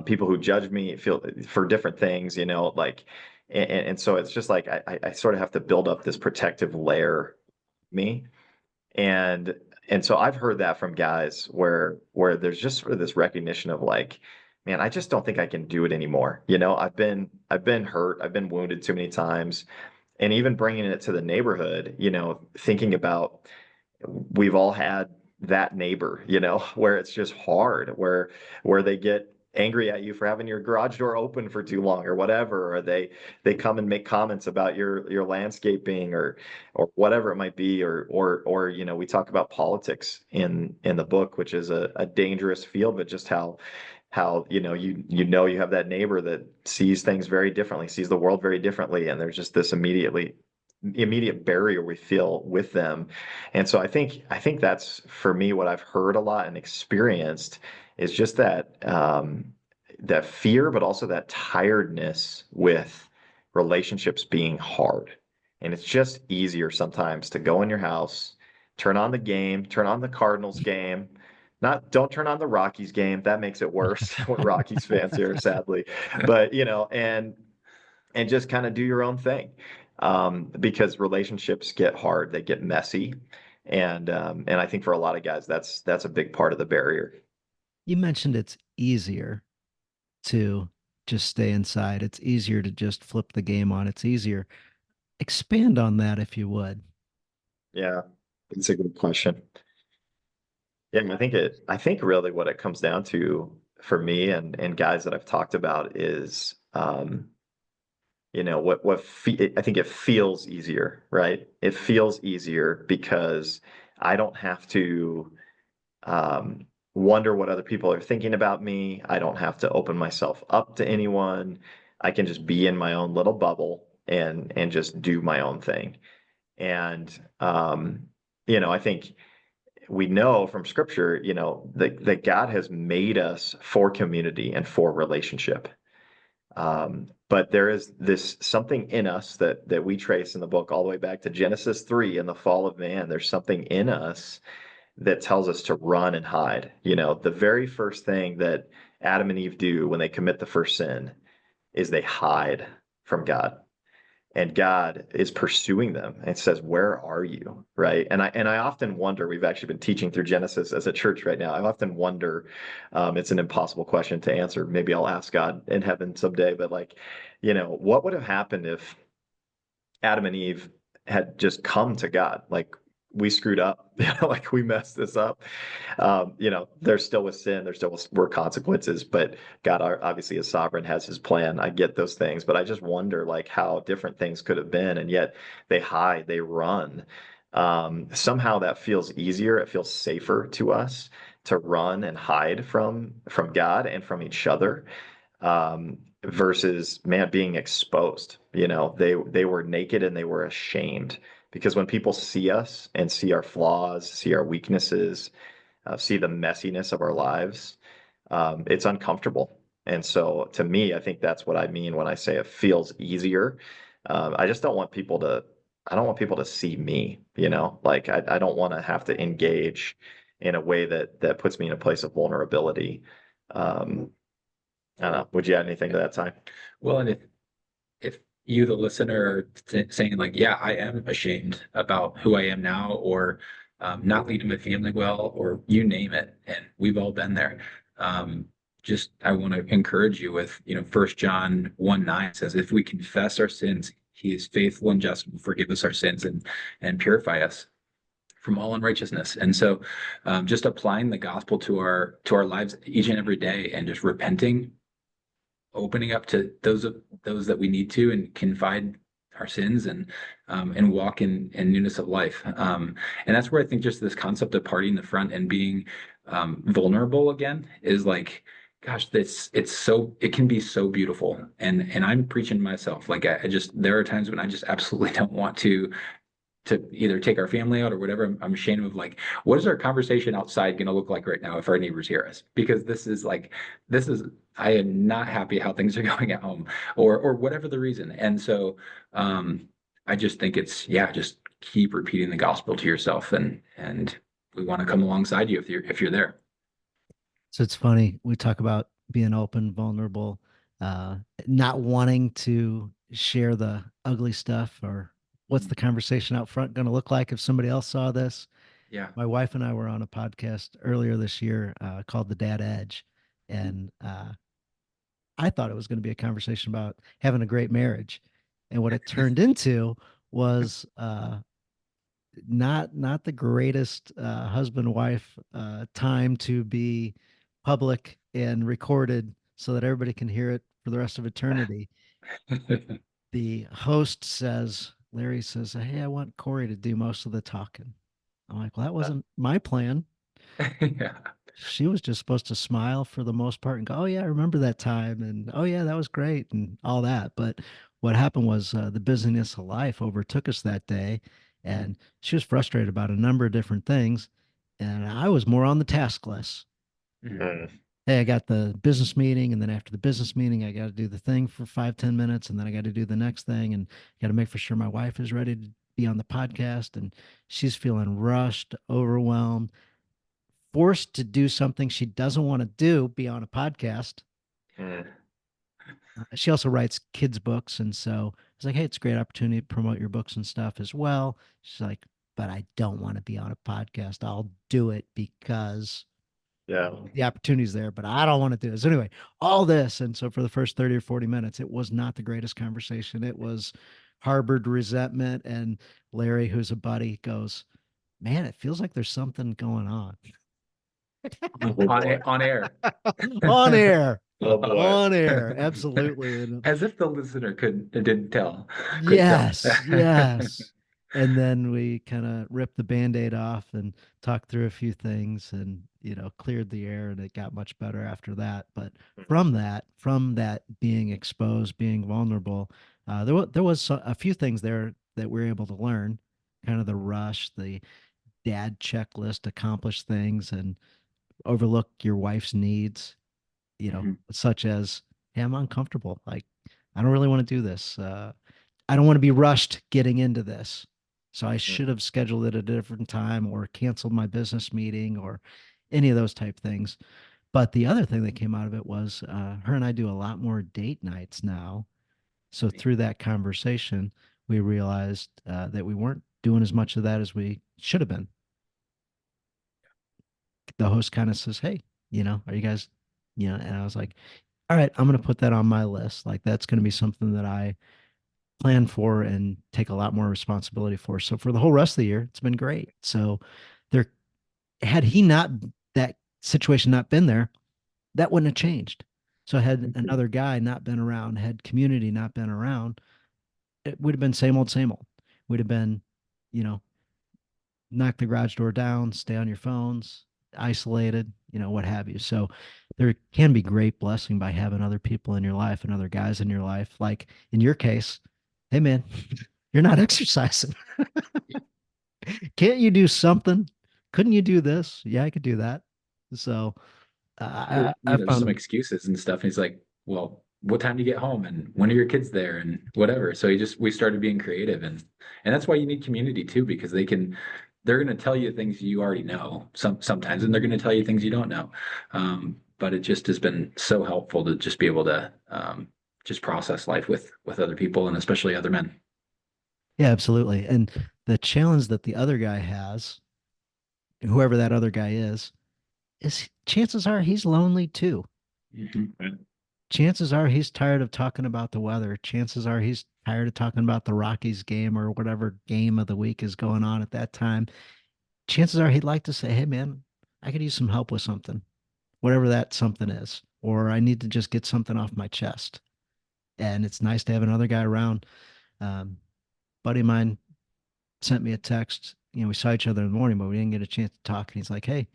Speaker 2: people who judge me feel for different things, like, and so it's just like I sort of have to build up this protective layer of me. And so I've heard that from guys where there's just sort of this recognition of like, man, I just don't think I can do it anymore. I've been hurt, I've been wounded too many times. And even bringing it to the neighborhood, thinking about, we've all had that neighbor, where it's just hard, where they get angry at you for having your garage door open for too long or whatever, or they come and make comments about your landscaping, or whatever it might be, or we talk about politics in the book, which is a dangerous field, but just how you have that neighbor that sees things very differently, sees the world very differently, and there's just this immediate barrier we feel with them. And so I think that's, for me, what I've heard a lot and experienced is just that fear, but also that tiredness with relationships being hard. And it's just easier sometimes to go in your house, turn on the game, turn on the Cardinals game. Don't turn on the Rockies game. That makes it worse. We're Rockies fans here, sadly. But and just kind of do your own thing, because relationships get hard, they get messy, and I think for a lot of guys, that's a big part of the barrier.
Speaker 1: You mentioned it's easier to just stay inside. It's easier to just flip the game on. It's easier. Expand on that if you would.
Speaker 2: Yeah, it's a good question. Yeah, I think really what it comes down to for me and guys that I've talked about is, I think it feels easier, right? It feels easier because I don't have to wonder what other people are thinking about me. I don't have to open myself up to anyone. I can just be in my own little bubble and just do my own thing. And I think we know from scripture, that God has made us for community and for relationship. But there is this something in us that we trace in the book all the way back to Genesis 3 and the fall of man. There's something in us that tells us to run and hide. The very first thing that Adam and Eve do when they commit the first sin is they hide from God. and God is pursuing them and says, "Where are you?" Right? And I often wonder. We've actually been teaching through Genesis as a church right now. I often wonder. It's an impossible question to answer. Maybe I'll ask God in heaven someday. But like, what would have happened if Adam and Eve had just come to God? Like, we screwed up, like we messed this up. There still was sin, there still were consequences, but God obviously is sovereign, has his plan. I get those things, but I just wonder like how different things could have been. And yet they hide, they run. Somehow that feels easier. It feels safer to us to run and hide from God and from each other, versus man being exposed. They were naked and they were ashamed, because when people see us and see our flaws, see our weaknesses, see the messiness of our lives, it's uncomfortable. And so to me, I think that's what I mean when I say it feels easier. I just don't want people to, I don't want people to see me, like I don't want to have to engage in a way that puts me in a place of vulnerability. Um, I don't know. Would you add anything to that, time?
Speaker 3: Well, and if you, the listener, are saying like, yeah, I am ashamed about who I am now, or not leading my family well, or you name it, and we've all been there. Just I want to encourage you with, 1 John 1:9 says, if we confess our sins, he is faithful and just and will forgive us our sins and purify us from all unrighteousness. And so just applying the gospel to our lives each and every day, and just repenting, opening up to those that we need to, and confide our sins, and walk in newness of life. And that's where I think just this concept of parting the front and being vulnerable again is like, gosh, it can be so beautiful. And I'm preaching to myself. Like I just, there are times when I just absolutely don't want to either take our family out or whatever. I'm ashamed of like, what is our conversation outside going to look like right now if our neighbors hear us? Because this is, I am not happy how things are going at home, or whatever the reason. And so, I just think it's, yeah, just keep repeating the gospel to yourself, and we want to come alongside you if you're there.
Speaker 1: So it's funny. We talk about being open, vulnerable, uh, not wanting to share the ugly stuff, or what's the conversation out front going to look like if somebody else saw this.
Speaker 3: Yeah.
Speaker 1: My wife and I were on a podcast earlier this year called The Dad Edge. And I thought it was going to be a conversation about having a great marriage. And what it turned into was not the greatest husband wife time to be public and recorded so that everybody can hear it for the rest of eternity. The host says, Larry says, "Hey, I want Corey to do most of the talking." I'm like, "Well, that wasn't my plan."
Speaker 3: Yeah.
Speaker 1: She was just supposed to smile for the most part and go, "Oh yeah, I remember that time," and "Oh yeah, that was great," and all that. But what happened was the busyness of life overtook us that day, and she was frustrated about a number of different things, and I was more on the task list.
Speaker 3: Mhm.
Speaker 2: Mm,
Speaker 1: Hey, I got the business meeting, and then after the business meeting, I got to do the thing for 5-10 minutes, and then I got to do the next thing, and got to make for sure my wife is ready to be on the podcast, and she's feeling rushed, overwhelmed, forced to do something she doesn't want to do, be on a podcast.
Speaker 2: mm,
Speaker 1: She also writes kids' books. And so I was like, hey, it's a great opportunity to promote your books and stuff as well. She's like, but I don't want to be on a podcast. I'll do it because
Speaker 2: yeah.
Speaker 1: the opportunity's there, but I don't want to do it. So anyway, all this. And so for the first 30 or 40 minutes, it was not the greatest conversation. It was harbored resentment. And Larry, who's a buddy, goes, man, it feels like there's something going on.
Speaker 2: Oh,
Speaker 3: On
Speaker 2: boy.
Speaker 3: on air.
Speaker 1: On air.
Speaker 2: Oh, boy.
Speaker 1: On air, absolutely. And
Speaker 3: As if the listener didn't tell. Couldn't tell.
Speaker 1: yes, yes. And then we kind of ripped the band-aid off and talked through a few things, and cleared the air, and it got much better after that. But from that being exposed, being vulnerable, there was a few things there that we were able to learn, kind of the rush, the dad checklist, accomplish things, and overlook your wife's needs,
Speaker 3: Mhm.
Speaker 1: such as, hey, I'm uncomfortable. Like, I don't really want to do this. I don't want to be rushed getting into this. So I
Speaker 2: Mm,
Speaker 1: should have scheduled it at a different time, or canceled my business meeting, or any of those type things. But the other thing that came out of it was her and I do a lot more date nights now. So through that conversation, we realized that we weren't doing as much of that as we should have been. The host kind of says, "Hey, are you guys, and I was like, all right, I'm going to put that on my list. Like that's going to be something that I plan for and take a lot more responsibility for. So for the whole rest of the year, it's been great. So there, had he not, that situation not been there, that wouldn't have changed. So had another guy not been around, had community not been around, it would have been same old, same old. Would have been, you know, knock the garage door down, stay on your phones, isolated, what have you. So there can be great blessing by having other people in your life and other guys in your life. Like in your case, hey man, you're not exercising. Can't you do something? Couldn't you do this? Yeah, I could do that. So I
Speaker 3: Some
Speaker 1: found,
Speaker 3: excuses and stuff. He's like, well, what time do you get home? And when are your kids there? And whatever. So we started being creative, and that's why you need community too, because they're going to tell you things you already know sometimes, and they're going to tell you things you don't know. But it just has been so helpful to just be able to, just process life with other people, and especially other men.
Speaker 1: yeah, absolutely. And the challenge that the other guy has, whoever that other guy is chances are he's lonely too.
Speaker 3: Mhm.
Speaker 1: Chances are he's tired of talking about the weather. Chances are he's tired of talking about the Rockies game or whatever game of the week is going on at that time. Chances are he'd like to say, "Hey man, I could use some help with something, whatever that something is, or I need to just get something off my chest." And it's nice to have another guy around. Um, buddy of mine sent me a text. We saw each other in the morning, but we didn't get a chance to talk. And he's like, "Hey,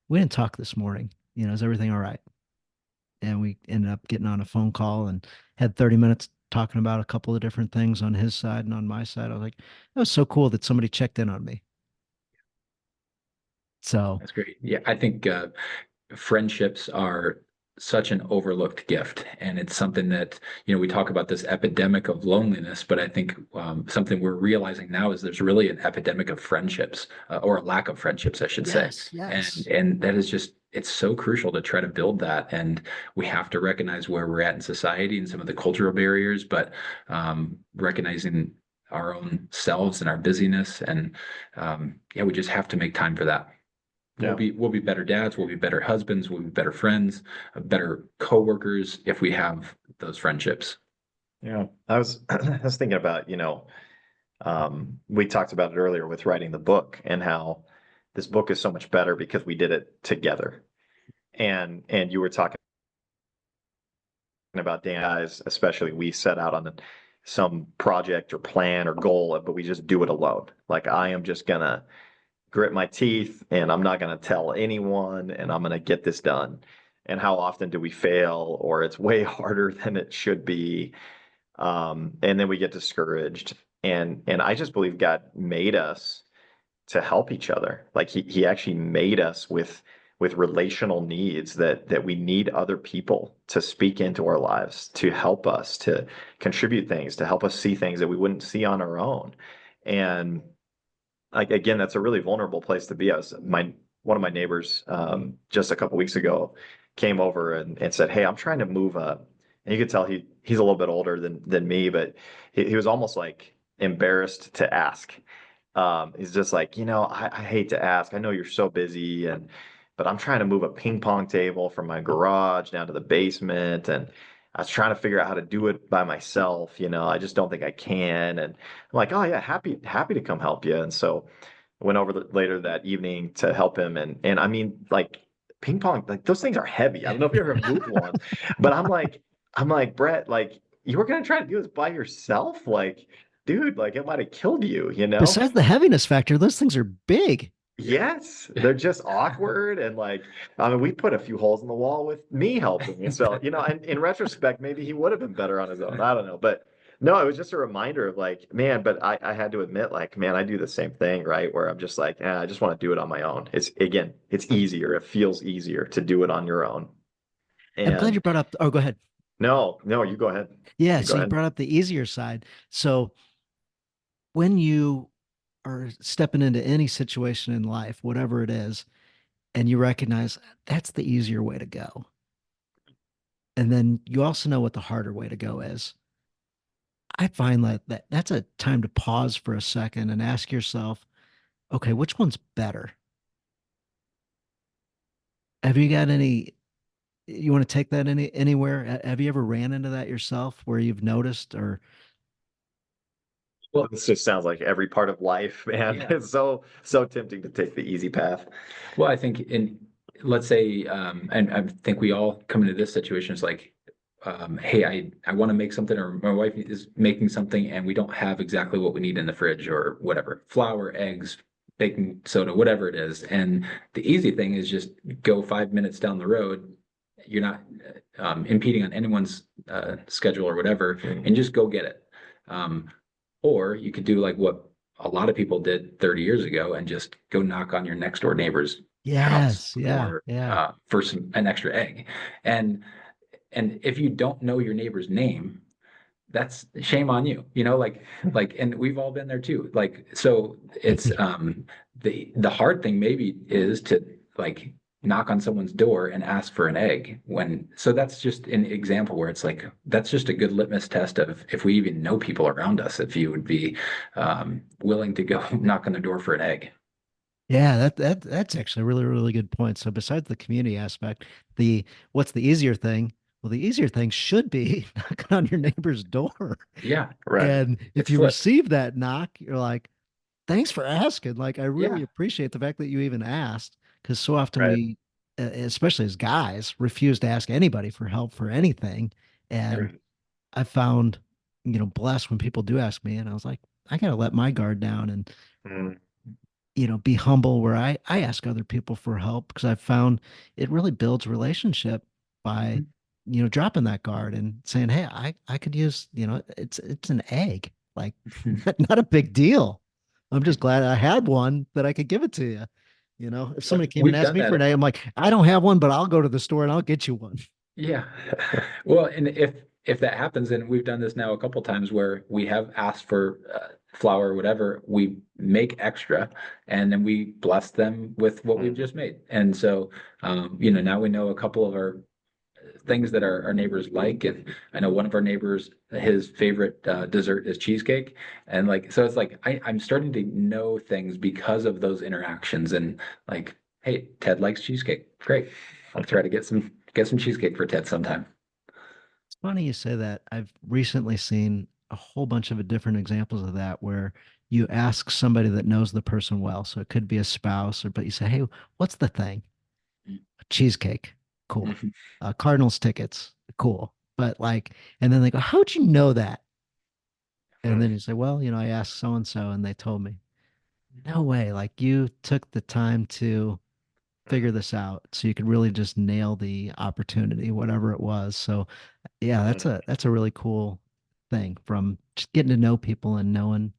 Speaker 1: we didn't talk this morning. Is everything all right?" And we ended up getting on a phone call and had 30 minutes talking about a couple of different things on his side and on my side. I was like, that was so cool that somebody checked in on me. So,
Speaker 3: That's great. Yeah, I think friendships are such an overlooked gift, and it's something that we talk about this epidemic of loneliness, but I think something we're realizing now is there's really an epidemic of friendships, or a lack of friendships, I should say.
Speaker 1: yes,
Speaker 3: and
Speaker 1: yes.
Speaker 3: and that is just, it's so crucial to try to build that, and we have to recognize where we're at in society and some of the cultural barriers, but recognizing our own selves and our busyness, and yeah, we just have to make time for that.
Speaker 2: Yeah.
Speaker 3: We'll be better dads, we'll be better husbands, we'll be better friends, better coworkers if we have those friendships.
Speaker 2: Yeah. I was I was thinking about, we talked about it earlier with writing the book and how this book is so much better because we did it together. And you were talking about Dan guys, especially we set out on some project or plan or goal, but we just do it alone. Like I am just gonna grit my teeth and I'm not gonna tell anyone and I'm gonna get this done. And how often do we fail or it's way harder than it should be? And then we get discouraged. And I just believe God made us to help each other. Like he actually made us with relational needs that we need other people to speak into our lives, to help us, to contribute things, to help us see things that we wouldn't see on our own. And like again, that's a really vulnerable place to be. One of my neighbors just a couple weeks ago came over and said, "Hey, I'm trying to move up." And you could tell he's a little bit older than me, but he was almost like embarrassed to ask. He's just like, I hate to ask. I know you're so busy, but I'm trying to move a ping pong table from my garage down to the basement, and I was trying to figure out how to do it by myself. I just don't think I can. And I'm like, oh yeah, happy to come help you. And so I went over later that evening to help him, and I mean, like ping pong, like those things are heavy. I don't know if you ever moved one, but I'm like Brett, like you were gonna try to do this by yourself, like dude, like it might have killed you.
Speaker 1: Besides the heaviness factor, those things are big.
Speaker 2: Yes, they're just awkward and like I mean we put a few holes in the wall with me helping. And so, and in retrospect, maybe he would have been better on his own. I don't know. But no, it was just a reminder of like, man, but I had to admit, like, man, I do the same thing, right? Where I'm just like, I just want to do it on my own. It's easier. It feels easier to do it on your own.
Speaker 1: I'm glad you
Speaker 2: And
Speaker 1: brought up. Oh, go ahead.
Speaker 2: no, you go ahead.
Speaker 1: Yeah.
Speaker 2: You go
Speaker 1: So you
Speaker 2: ahead.
Speaker 1: brought up the easier side. So when you are stepping into any situation in life, whatever it is, and you recognize that's the easier way to go. And then you also know what the harder way to go is. I find that's a time to pause for a second and ask yourself, okay, which one's better? Have you got any, you want to take that anywhere? Have you ever ran into that yourself where you've noticed or
Speaker 3: Well,
Speaker 2: This just sounds like every part of life, man.
Speaker 3: yeah.
Speaker 2: It's so tempting to take the easy path.
Speaker 3: Well, I think let's say, and I think we all come into this situation. It's like, hey, I want to make something, or my wife is making something, and we don't have exactly what we need in the fridge or whatever, flour, eggs, baking soda, whatever it is. And the easy thing is just go 5 minutes down the road. You're not impeding on anyone's schedule or whatever, and just go get it. Um, or you could do like what a lot of people did 30 years ago and just go knock on your next door neighbor's house
Speaker 1: yes, yeah,
Speaker 3: or
Speaker 1: yeah.
Speaker 3: for an extra egg. And and if you don't know your neighbor's name, that's shame on you, and we've all been there too. Like, so it's the hard thing maybe is to like knock on someone's door and ask for an egg so that's just an example where it's like that's just a good litmus test of if we even know people around us, if you would be willing to go knock on the door for an egg.
Speaker 1: Yeah, that's actually a really, really good point. So besides the community aspect, the what's the easier thing? Well, the easier thing should be knocking on your neighbor's door.
Speaker 3: Yeah,
Speaker 2: Right.
Speaker 1: And if
Speaker 3: it's
Speaker 1: you
Speaker 3: flipped.
Speaker 1: receive that knock, you're like, thanks for asking. Like, I
Speaker 3: Yeah,
Speaker 1: really appreciate the fact that you even asked, because so often
Speaker 2: Right.
Speaker 1: we, especially as guys, refuse to ask anybody for help for anything. And
Speaker 2: Right.
Speaker 1: I found, blessed when people do ask me, and I was like, I gotta let my guard down and
Speaker 2: Mm,
Speaker 1: be humble where I ask other people for help because I've found it really builds relationship by,
Speaker 3: mhm.
Speaker 1: dropping that guard and saying, hey, I could use, it's an egg, like not a big deal. I'm just glad I had one that I could give it to you. If somebody came and
Speaker 3: We've
Speaker 1: asked
Speaker 3: done
Speaker 1: me for
Speaker 3: that.
Speaker 1: an egg, I'm like, I don't have one, but I'll go to the store and I'll get you one.
Speaker 3: Yeah. Well, and if that happens, and we've done this now a couple times where we have asked for flour or whatever, we make extra, and then we bless them with what we've
Speaker 2: Mm,
Speaker 3: just made. And so, now we know a couple of our things that our neighbors like, and I know one of our neighbors, his favorite dessert is cheesecake, and like so, it's like I'm starting to know things because of those interactions, and like, hey, Ted likes cheesecake. Great, I'll try to get some cheesecake for Ted sometime.
Speaker 1: It's funny you say that. I've recently seen a whole bunch of different examples of that where you ask somebody that knows the person well. So it could be a spouse, but you say, hey, what's the thing? Cheesecake. Cool.
Speaker 3: Mhm.
Speaker 1: Cardinals tickets. Cool. But like, and then they go, how'd you know that? And
Speaker 2: mm,
Speaker 1: then you say, well, I asked so and so and they told me. No way. Like you took the time to
Speaker 2: mm,
Speaker 1: figure this out so you could really just nail the opportunity, whatever it was. So yeah,
Speaker 2: mm.
Speaker 1: that's a really cool thing from just getting to know people and knowing,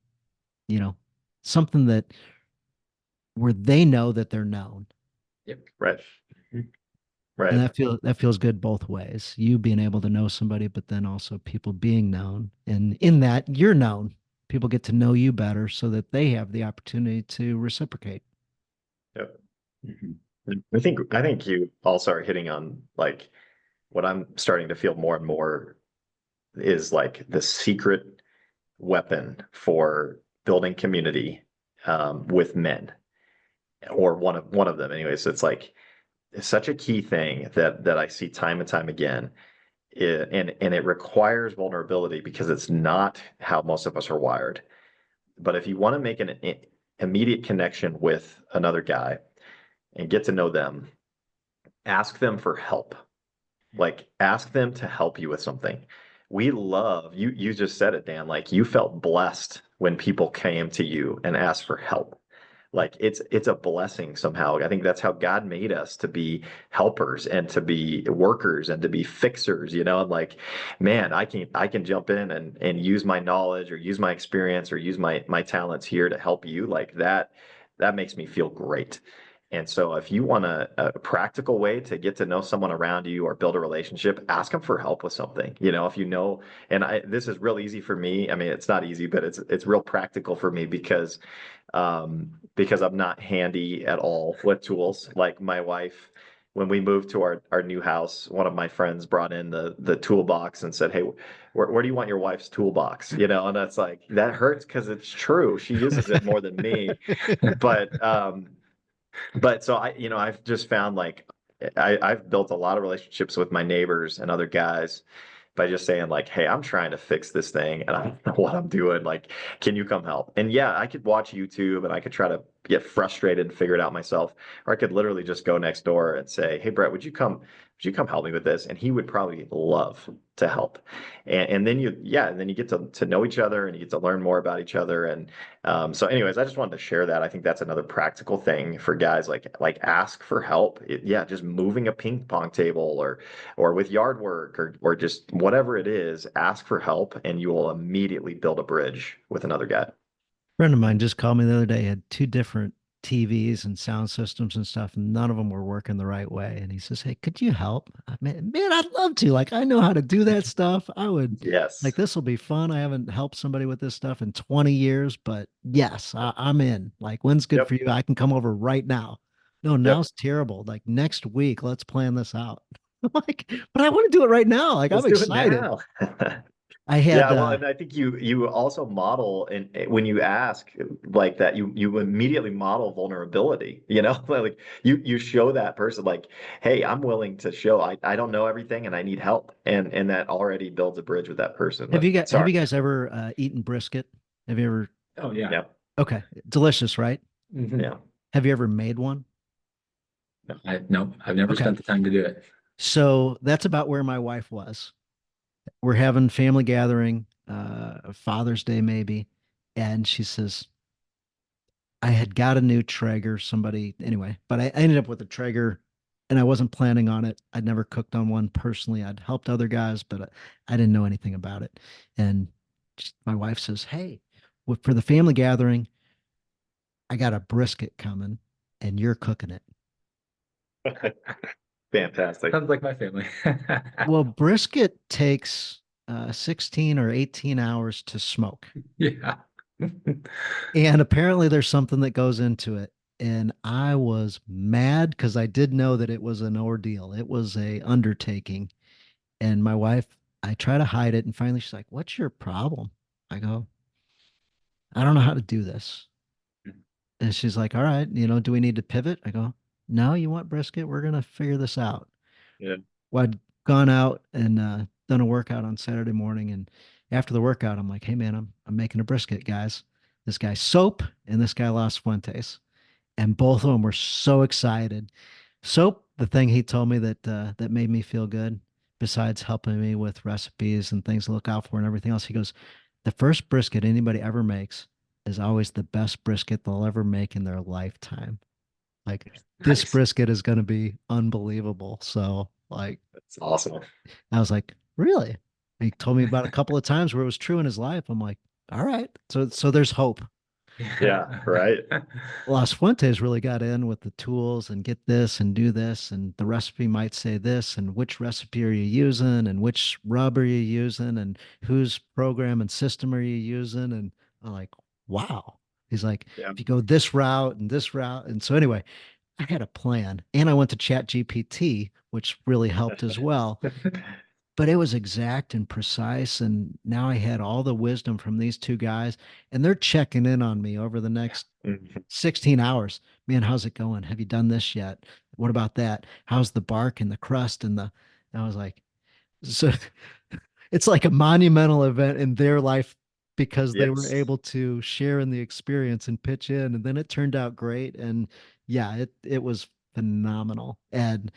Speaker 1: you know, something that where they know that they're known.
Speaker 3: Yep.
Speaker 2: Right.
Speaker 3: Mhm.
Speaker 1: And
Speaker 2: Right.
Speaker 1: that feels good both ways. You being able to know somebody, but then also people being known. And in that you're known. People get to know you better so that they have the opportunity to reciprocate.
Speaker 2: Yep.
Speaker 3: Mhm.
Speaker 2: I think you also are hitting on like what I'm starting to feel more and more is like the secret weapon for building community with men, or one of them anyway. So it's like it's such a key thing that I see time and time again. And it requires vulnerability because it's not how most of us are wired. But if you want to make an immediate connection with another guy and get to know them, ask them for help. Like ask them to help you with something. We love you. You just said it, Dan. Like you felt blessed when people came to you and asked for help. Like it's a blessing somehow. I think that's how God made us, to be helpers and to be workers and to be fixers, and like, man, I can jump in and use my knowledge or use my experience or use my talents here to help you. Like that makes me feel great. And so if you want a practical way to get to know someone around you or build a relationship, ask them for help with something. If you know, and this is real easy for me. I mean, it's not easy, but it's real practical for me because I'm not handy at all with tools. Like my wife when we moved to our new house, one of my friends brought in the toolbox and said, "Hey, where do you want your wife's toolbox?" You know, and that's like that hurts because it's true. She uses it more than me, but so I've just found like I've built a lot of relationships with my neighbors and other guys by just saying like, "Hey, I'm trying to fix this thing and I don't know what I'm doing. Like, can you come help?" And yeah, I could watch YouTube and I could try to get frustrated and figure it out myself, or I could literally just go next door and say, "Hey, Brett, would you come help me with this?" And he would probably love to help. And then and then you get to know each other and you get to learn more about each other. And so anyways, I just wanted to share that. I think that's another practical thing for guys, like ask for help. Yeah, just moving a ping pong table or with yard work or just whatever it is, ask for help and you will immediately build a bridge with another guy.
Speaker 1: Friend of mine just called me the other day, had two different TVs and sound systems and stuff, and none of them were working the right way. And he says, "Hey, could you help?" Man, I'd love to. Like, I know how to do that stuff. I would like
Speaker 2: Yes.
Speaker 1: this will be fun. I haven't helped somebody with this stuff in 20 years, but yes, I'm in. Like, when's good
Speaker 2: Yep.
Speaker 1: for you? I can come over right now. No,
Speaker 2: Yep.
Speaker 1: now's terrible. Like next week, let's plan this out. I'm like, but I want to do it right now. Like,
Speaker 2: Let's
Speaker 1: I'm
Speaker 2: do it
Speaker 1: excited.
Speaker 2: now.
Speaker 1: I had
Speaker 2: Yeah, well, and I think you also model, and when you ask like that, you immediately model vulnerability, like you show that person like, "Hey, I'm willing to show I don't know everything and I need help." And that already builds a bridge with that person.
Speaker 1: have
Speaker 2: But
Speaker 1: have
Speaker 2: sorry.
Speaker 1: you guys ever eaten brisket? Have you ever
Speaker 3: Oh yeah.
Speaker 2: Yeah.
Speaker 1: Okay, delicious, right?
Speaker 3: Mhm.
Speaker 2: Yeah.
Speaker 1: Have you ever made one?
Speaker 3: No, I've never
Speaker 1: Okay.
Speaker 3: spent the time to do it.
Speaker 1: So that's about where my wife was. We're having family gathering, Father's Day maybe, and she says, I had got a new Traeger, somebody anyway, but I ended up with a Traeger and I wasn't planning on it. I'd never cooked on one personally. I'd helped other guys, but I didn't know anything about it. And my wife says, "Hey, for the family gathering, I got a brisket coming and you're cooking it."
Speaker 2: Fantastic.
Speaker 3: Sounds like my family.
Speaker 1: Well, brisket takes 16 or 18 hours to smoke.
Speaker 3: Yeah.
Speaker 1: And apparently there's something that goes into it. And I was mad because I did know that it was an ordeal. It was a undertaking. And my wife, I try to hide it. And finally she's like, "What's your problem?" I go, "I don't know how to do this." And she's like, "All right, do we need to pivot?" I go, "No, you want brisket? We're going to figure this out."
Speaker 2: Yeah.
Speaker 1: Well, I'd gone out and done a workout on Saturday morning, and after the workout, I'm like, "Hey man, I'm making a brisket, guys." This guy Soap and this guy Las Fuentes, and both of them were so excited. Soap, the thing he told me that made me feel good, besides helping me with recipes and things to look out for and everything else, he goes, "The first brisket anybody ever makes is always the best brisket they'll ever make in their lifetime. Like this
Speaker 3: Nice.
Speaker 1: brisket is going to be unbelievable." So like
Speaker 2: That's awesome.
Speaker 1: I was like, "Really?" He told me about a couple of times where it was true in his life. I'm like, "All right." So there's hope.
Speaker 2: Yeah, right.
Speaker 1: Las Fuentes really got in with the tools and get this and do this, and the recipe might say this, and which recipe are you using, and which rub are you using, and whose program and system are you using? And I'm like, wow. He's like,
Speaker 2: Yeah.
Speaker 1: if you go this route and this route. And so anyway, I had a plan and I went to Chat GPT, which really helped as well, but it was exact and precise. And now I had all the wisdom from these two guys, and they're checking in on me over the next
Speaker 2: Mhm.
Speaker 1: 16 hours. "Man, how's it going? Have you done this yet? What about that? How's the bark and the crust and the," and I was like, so it's like a monumental event in their life because they were
Speaker 2: Yes.
Speaker 1: able to share in the experience and pitch in. And then it turned out great. And yeah, it was phenomenal. And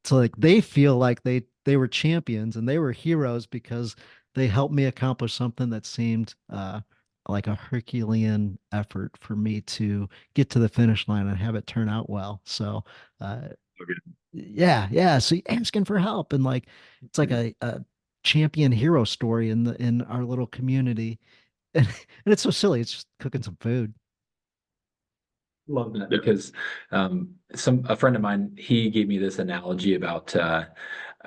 Speaker 1: so like they feel like they were champions and they were heroes because they helped me accomplish something that seemed like a Herculean effort for me to get to the finish line and have it turn out well. So uh
Speaker 2: Okay.
Speaker 1: yeah. So asking for help and like it's like a champion hero story in our little community. And it's so silly. It's just cooking some food.
Speaker 3: Love that
Speaker 2: Yeah.
Speaker 3: because a friend of mine, he gave me this analogy about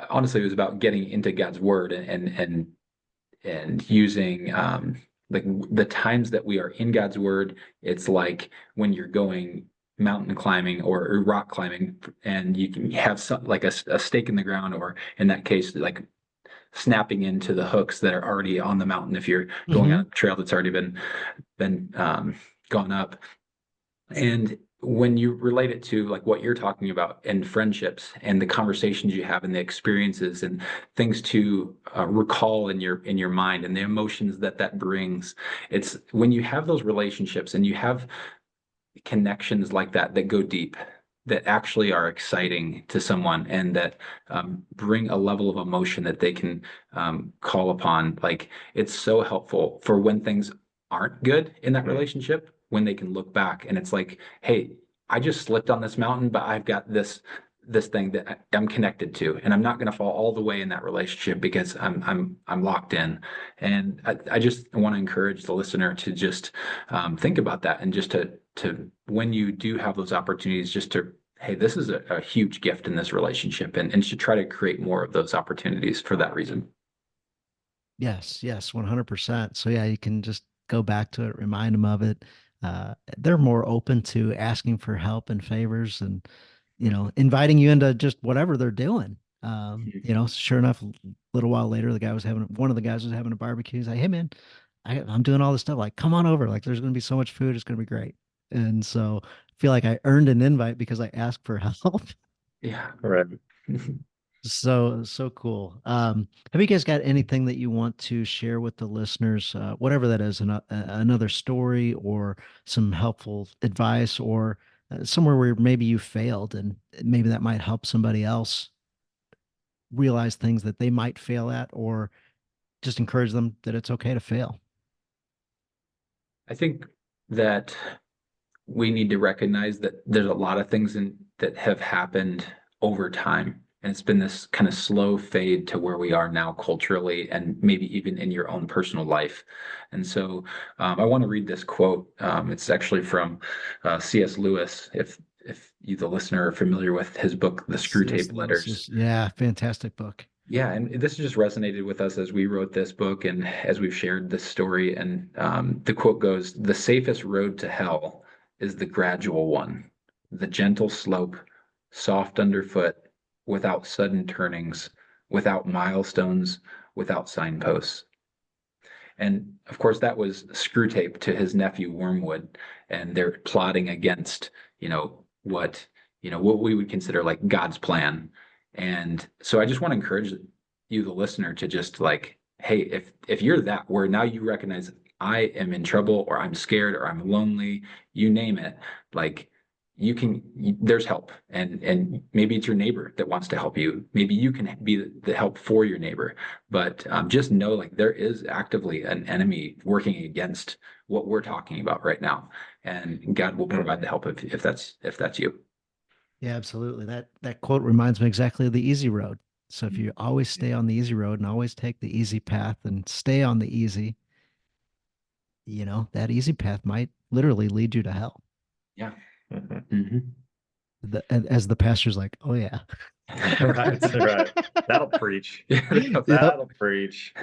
Speaker 3: honestly it was about getting into God's word and using like the times that we are in God's word, it's like when you're going mountain climbing or rock climbing, and you can have some, like a stake in the ground, or in that case, like snapping into the hooks that are already on the mountain if you're going on
Speaker 1: Hmm.
Speaker 3: a trail that's already been gone up. And when you relate it to like what you're talking about and friendships and the conversations you have and the experiences and things to recall in your mind and the emotions that that brings, it's when you have those relationships and you have connections like that that go deep, that actually are exciting to someone and that bring a level of emotion that they can call upon. Like it's so helpful for when things aren't good in that relationship, when they can look back and it's like, hey, I just slipped on this mountain, but I've got this thing that I'm connected to, and I'm not going to fall all the way in that relationship because I'm locked in. And I just want to encourage the listener to just think about that, and just to when you do have those opportunities, just to, hey, this is a huge gift in this relationship, and should try to create more of those opportunities for that reason.
Speaker 1: Yes, yes, 100%. So yeah, you can just go back to it, remind them of it. They're more open to asking for help and favors, and inviting you into just whatever they're doing. Sure enough, a little while later, one of the guys was having a barbecue. He's like, "Hey man, I'm doing all this stuff. Like, come on over. Like, there's going to be so much food. It's going to be great." And so I feel like I earned an invite because I asked for help.
Speaker 3: Yeah.
Speaker 2: Right.
Speaker 1: So cool. Have you guys got anything that you want to share with the listeners, whatever that is, another story or some helpful advice, or somewhere where maybe you failed and maybe that might help somebody else realize things that they might fail at, or just encourage them that it's okay to fail?
Speaker 3: I think that we need to recognize that there's a lot of things that have happened over time. And it's been this kind of slow fade to where we are now culturally and maybe even in your own personal life. And so I want to read this quote. It's actually from C.S. Lewis. If you, the listener, are familiar with his book, The
Speaker 1: C.S.
Speaker 3: Screwtape
Speaker 1: Lewis
Speaker 3: Letters.
Speaker 1: is, yeah, fantastic book.
Speaker 3: Yeah, and this just resonated with us as we wrote this book and as we've shared this story. And the quote goes, "The safest road to hell is the gradual one, the gentle slope, soft underfoot, without sudden turnings, without milestones, without signposts." And of course, that was Screwtape to his nephew Wormwood, and they're plotting against, what, what we would consider like God's plan. And so I just want to encourage you, the listener, to just like, hey, if you're that where now you recognize I am in trouble or I'm scared or I'm lonely, you name it, like there's help, and maybe it's your neighbor that wants to help you. Maybe you can be the help for your neighbor, but just know like there is actively an enemy working against what we're talking about right now, and God will provide the help if that's you.
Speaker 1: Yeah, absolutely. That quote reminds me exactly of the easy road. So if you always stay on the easy road and always take the easy path and stay on the easy, that easy path might literally lead you to hell.
Speaker 3: Yeah.
Speaker 2: Mhm.
Speaker 3: Mhm.
Speaker 1: As the pastor's like, "Oh yeah."
Speaker 2: Right, right. That'll preach.
Speaker 1: Yep.
Speaker 2: That'll preach.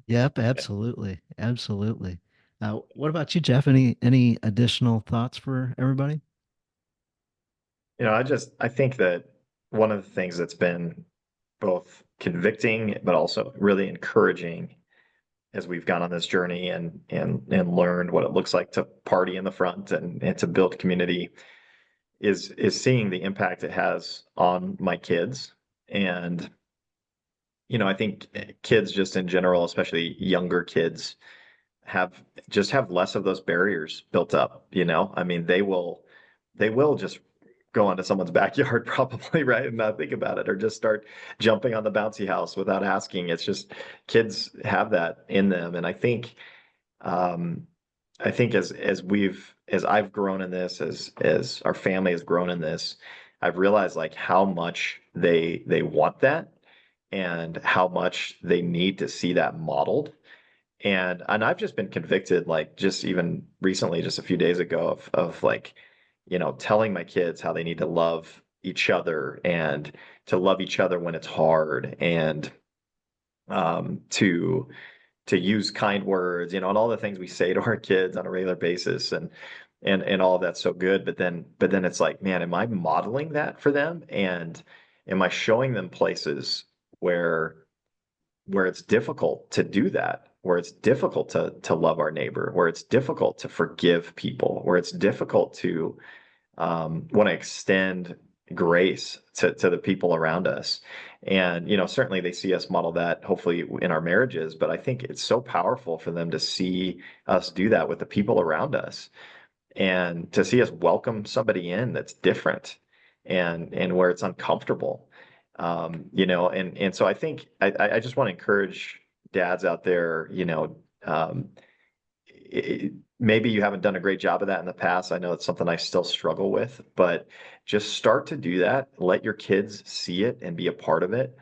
Speaker 1: Yep, absolutely. Absolutely. What about you, Jeff? Any additional thoughts for everybody?
Speaker 2: I think that one of the things that's been both convicting but also really encouraging as we've gone on this journey and learned what it looks like to party in the front and to build community is seeing the impact it has on my kids. And I think kids just in general, especially younger kids, have less of those barriers built up. I mean, they will just go onto someone's backyard probably, right, and not think about it, or just start jumping on the bouncy house without asking. It's just kids have that in them, and um, I think as I've grown in this, as our family has grown in this, I've realized like how much they want that and how much they need to see that modeled. And I've just been convicted, like just even recently, just a few days ago, of like, telling my kids how they need to love each other and to love each other when it's hard, and to use kind words, and all the things we say to our kids on a regular basis. and all of that's so good. But then it's like, man, am I modeling that for them? And am I showing them places where it's difficult to do that, where it's difficult to love our neighbor, where it's difficult to forgive people, where it's difficult to want to extend grace to the people around us. And, certainly they see us model that hopefully in our marriages, but I think it's so powerful for them to see us do that with the people around us and to see us welcome somebody in that's different and where it's uncomfortable. And so I think I just want to encourage dads out there, um, maybe you haven't done a great job of that in the past. I know it's something I still struggle with, but just start to do that. Let your kids see it and be a part of it.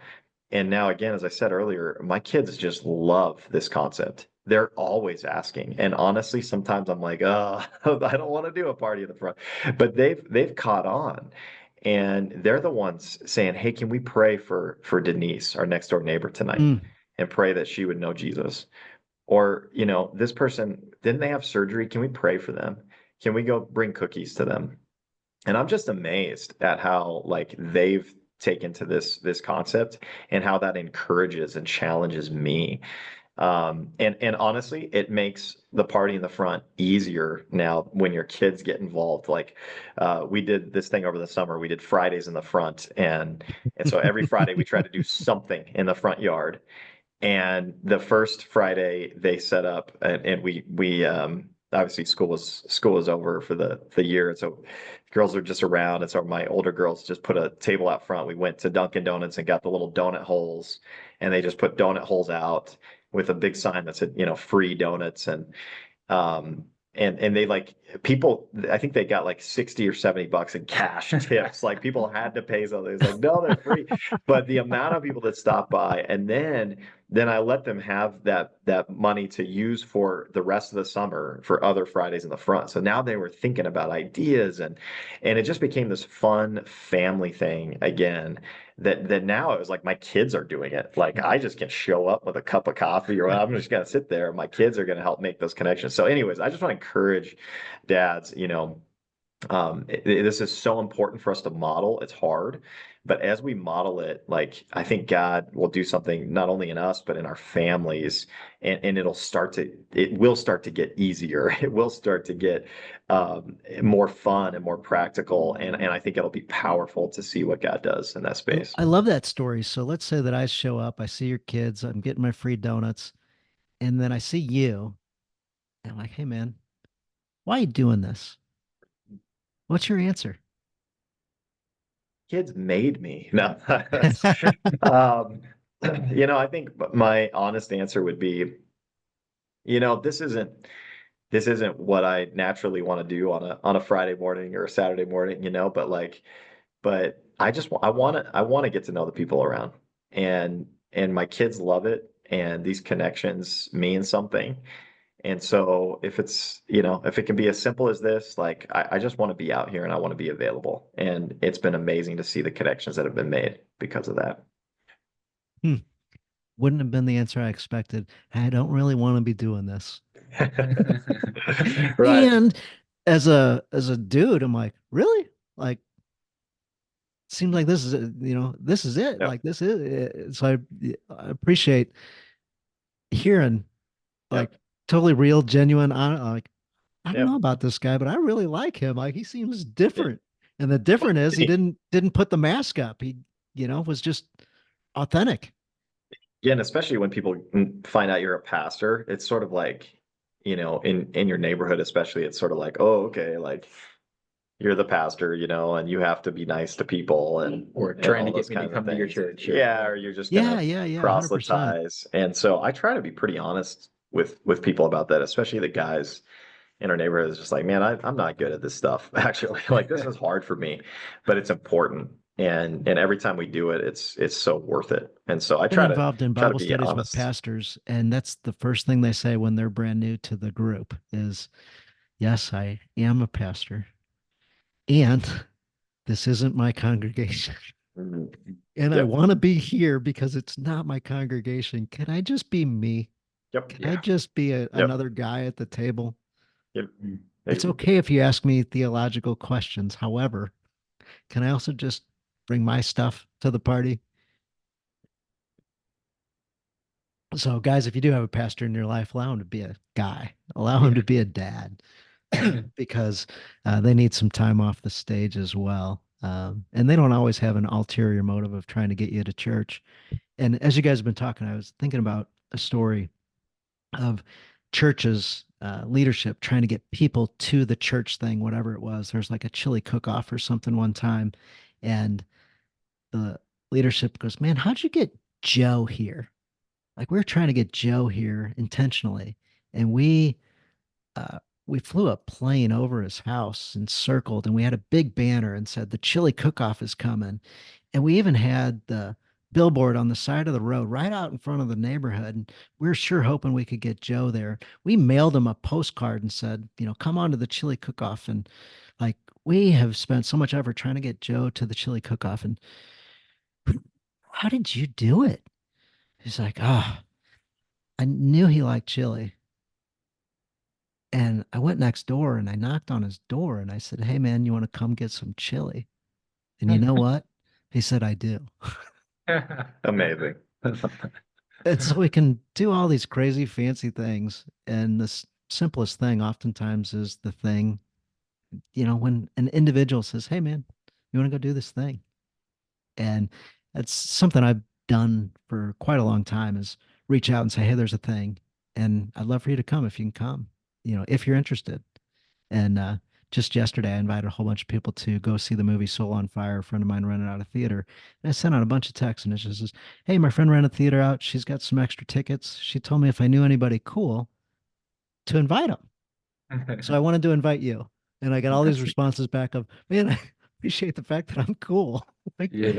Speaker 2: And now, again, as I said earlier, my kids just love this concept. They're always asking. And honestly, sometimes I'm like, oh, I don't want to do a party at the front. But they've caught on. And they're the ones saying, hey, can we pray for Denise, our next door neighbor tonight,
Speaker 1: Mm.
Speaker 2: and pray that she would know Jesus? Or, this person, didn't they have surgery? Can we pray for them? Can we go bring cookies to them? And I'm just amazed at how like they've taken to this concept and how that encourages and challenges me. And honestly, it makes the party in the front easier now when your kids get involved. Like we did this thing over the summer. We did Fridays in the front, and so every Friday we try to do something in the front yard. And the first Friday they set up, and we obviously school was over for the year, and so girls are just around. And so my older girls just put a table out front. We went to Dunkin' Donuts and got the little donut holes, and they just put donut holes out with a big sign that said, free donuts. Um and they like people, I think they got like 60 or 70 bucks in cash tips. Like people had to pay something. It's like, no, they're free. But the amount of people that stop by, and then I let them have that money to use for the rest of the summer for other Fridays in the front. So now they were thinking about ideas, and it just became this fun family thing again. That now it was like my kids are doing it. Like I just can show up with a cup of coffee, or I'm just gonna sit there. My kids are gonna help make those connections. So, anyways, I just want to encourage dads. This is so important for us to model. It's hard, but as we model it, like I think God will do something not only in us but in our families, and it will start to get easier. It will start to get more fun and more practical, and I think it'll be powerful to see what God does in that space.
Speaker 1: I love that story. So let's say that I show up, I see your kids, I'm getting my free donuts, and then I see you, and I'm like, hey man, why are you doing this? What's your answer?
Speaker 2: Kids made me. No. um, I think my honest answer would be, this isn't what I naturally want to do on a Friday morning or a Saturday morning, but I want to get to know the people around, and my kids love it, and these connections mean something. And so if it can be as simple as this, like I just want to be out here and I want to be available. And it's been amazing to see the connections that have been made because of that.
Speaker 1: Hmm. Wouldn't have been the answer I expected. I don't really want to be doing this.
Speaker 2: Right.
Speaker 1: And as a dude, I'm like, really? Like, seems like this is this is it.
Speaker 2: Yep.
Speaker 1: Like this is it. So I appreciate hearing like
Speaker 2: Yep.
Speaker 1: totally real, genuine, like I don't
Speaker 2: Yep.
Speaker 1: know about this guy, but I really like him. Like he seems different. And the different is he
Speaker 2: Yeah.
Speaker 1: didn't put the mask up. He, was just authentic.
Speaker 2: And especially when people find out you're a pastor, it's sort of like, in your neighborhood, especially, it's sort of like, oh, okay, like you're the pastor, and you have to be nice to people
Speaker 3: Or
Speaker 2: and
Speaker 3: trying
Speaker 2: all
Speaker 3: to get
Speaker 2: those
Speaker 3: me to
Speaker 2: kinds of
Speaker 3: come to your
Speaker 2: things.
Speaker 3: church.
Speaker 2: Yeah, or you're just
Speaker 1: Yeah,
Speaker 2: gonna
Speaker 1: yeah, yeah, 100%.
Speaker 2: proselytize. And so I try to be pretty honest with people about that, especially the guys in our neighborhood. Is just like, man, I'm not good at this stuff. Actually, like this is hard for me, but it's important. And every time we do it, it's so worth it. And so I
Speaker 1: Been
Speaker 2: try to
Speaker 1: involved in
Speaker 2: try to
Speaker 1: Bible
Speaker 2: be
Speaker 1: studies with
Speaker 2: honest.
Speaker 1: pastors, and that's the first thing they say when they're brand new to the group is, yes, I am a pastor, and this isn't my congregation.
Speaker 2: Mhm.
Speaker 1: And I
Speaker 2: Yep.
Speaker 1: want to be here because it's not my congregation. Can I just be me?
Speaker 2: Yep.
Speaker 1: Can I
Speaker 3: Yeah.
Speaker 1: just be
Speaker 2: Yep.
Speaker 1: another guy at the table?
Speaker 2: Yep.
Speaker 1: It's okay if you ask me theological questions. However, can I also just bring my stuff to the party? So, guys, if you do have a pastor in your life, allow him to be a guy, allow him
Speaker 3: Yeah.
Speaker 1: to be a dad, because they need some time off the stage as well. And they don't always have an ulterior motive of trying to get you to church. And as you guys have been talking, I was thinking about a story of churches, leadership trying to get people to the church thing, whatever it was. There's like a chili cook-off or something one time, and the leadership goes, "Man, how'd you get Joe here?" Like we're trying to get Joe here intentionally, and uh, we flew a plane over his house and circled, and we had a big banner and said the chili cook-off is coming, and we even had the billboard on the side of the road right out in front of the neighborhood. And we were sure hoping we could get Joe there. We mailed him a postcard and said, come on to the chili cook-off. And like we have spent so much effort trying to get Joe to the chili cook-off. And how did you do it? He's like, I knew he liked chili. And I went next door and I knocked on his door and I said, "Hey man, you want to come get some chili?" And you know what? He said, "I do."
Speaker 2: Amazing.
Speaker 1: And so we can do all these crazy fancy things. And the simplest thing oftentimes is the thing, when an individual says, "Hey man, you want to go do this thing?" And that's something I've done for quite a long time is reach out and say, "Hey, there's a thing. And I'd love for you to come if you can come, if you're interested." And just yesterday, I invited a whole bunch of people to go see the movie Soul on Fire. A friend of mine rented out a theater. And I sent out a bunch of texts, and it just says, "Hey, my friend rented a theater out. She's got some extra tickets. She told me if I knew anybody cool to invite them. So I wanted to invite you." And I got all these responses back of, "Man, I appreciate the fact that I'm cool." Like
Speaker 3: Yeah.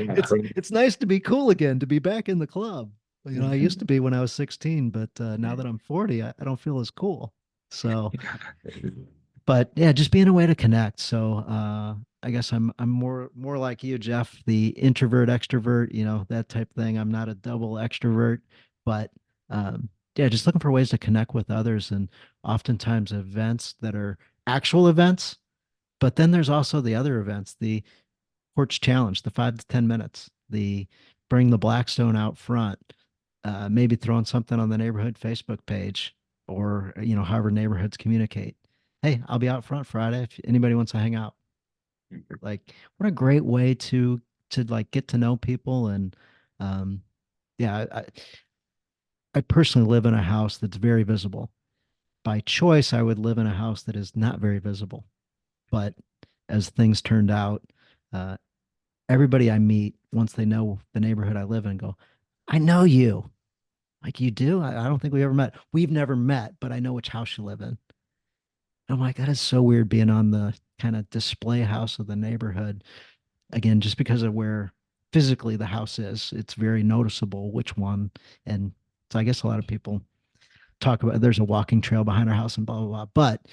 Speaker 1: it's nice to be cool again, to be back in the club. I used to be when I was 16, but now that I'm 40, I don't feel as cool. So but yeah, just being a way to connect. So I guess I'm more like you, Jeff, the introvert extrovert, that type thing. I'm not a double extrovert, but yeah, just looking for ways to connect with others, and oftentimes events that are actual events. But then there's also the other events, the porch challenge, the 5 to 10 minutes, the bring the Blackstone out front, maybe throwing something on the neighborhood Facebook page, or however neighborhoods communicate. "Hey, I'll be out front Friday if anybody wants to hang out." Like, what a great way to like get to know people. And um, yeah, I personally live in a house that's very visible. By choice, I would live in a house that is not very visible. But as things turned out, uh, everybody I meet, once they know the neighborhood I live in, go, "I know you." Like, "You do? I don't think we ever met." "We've never met, but I know which house you live in." I'm like, that is so weird being on the kind of display house of the neighborhood. Again, just because of where physically the house is, it's very noticeable which one. And so I guess a lot of people talk about there's a walking trail behind our house and blah, blah, blah. But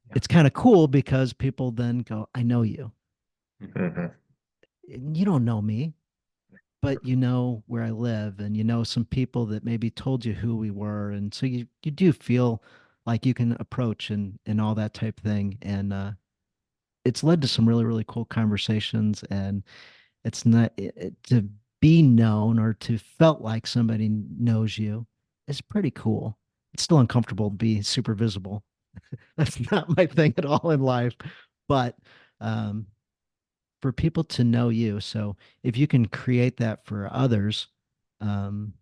Speaker 3: Yeah.
Speaker 1: it's kind of cool because people then go, "I know you."
Speaker 2: Mhm.
Speaker 1: And you don't know me, but you know where I live, and you know some people that maybe told you who we were. And so you do feel like you can approach and all that type thing. And it's led to some really, really cool conversations. And it's not to be known or to felt like somebody knows you is pretty cool. It's still uncomfortable to be super visible. That's not my thing at all in life. But um, for people to know you. So if you can create that for others, um,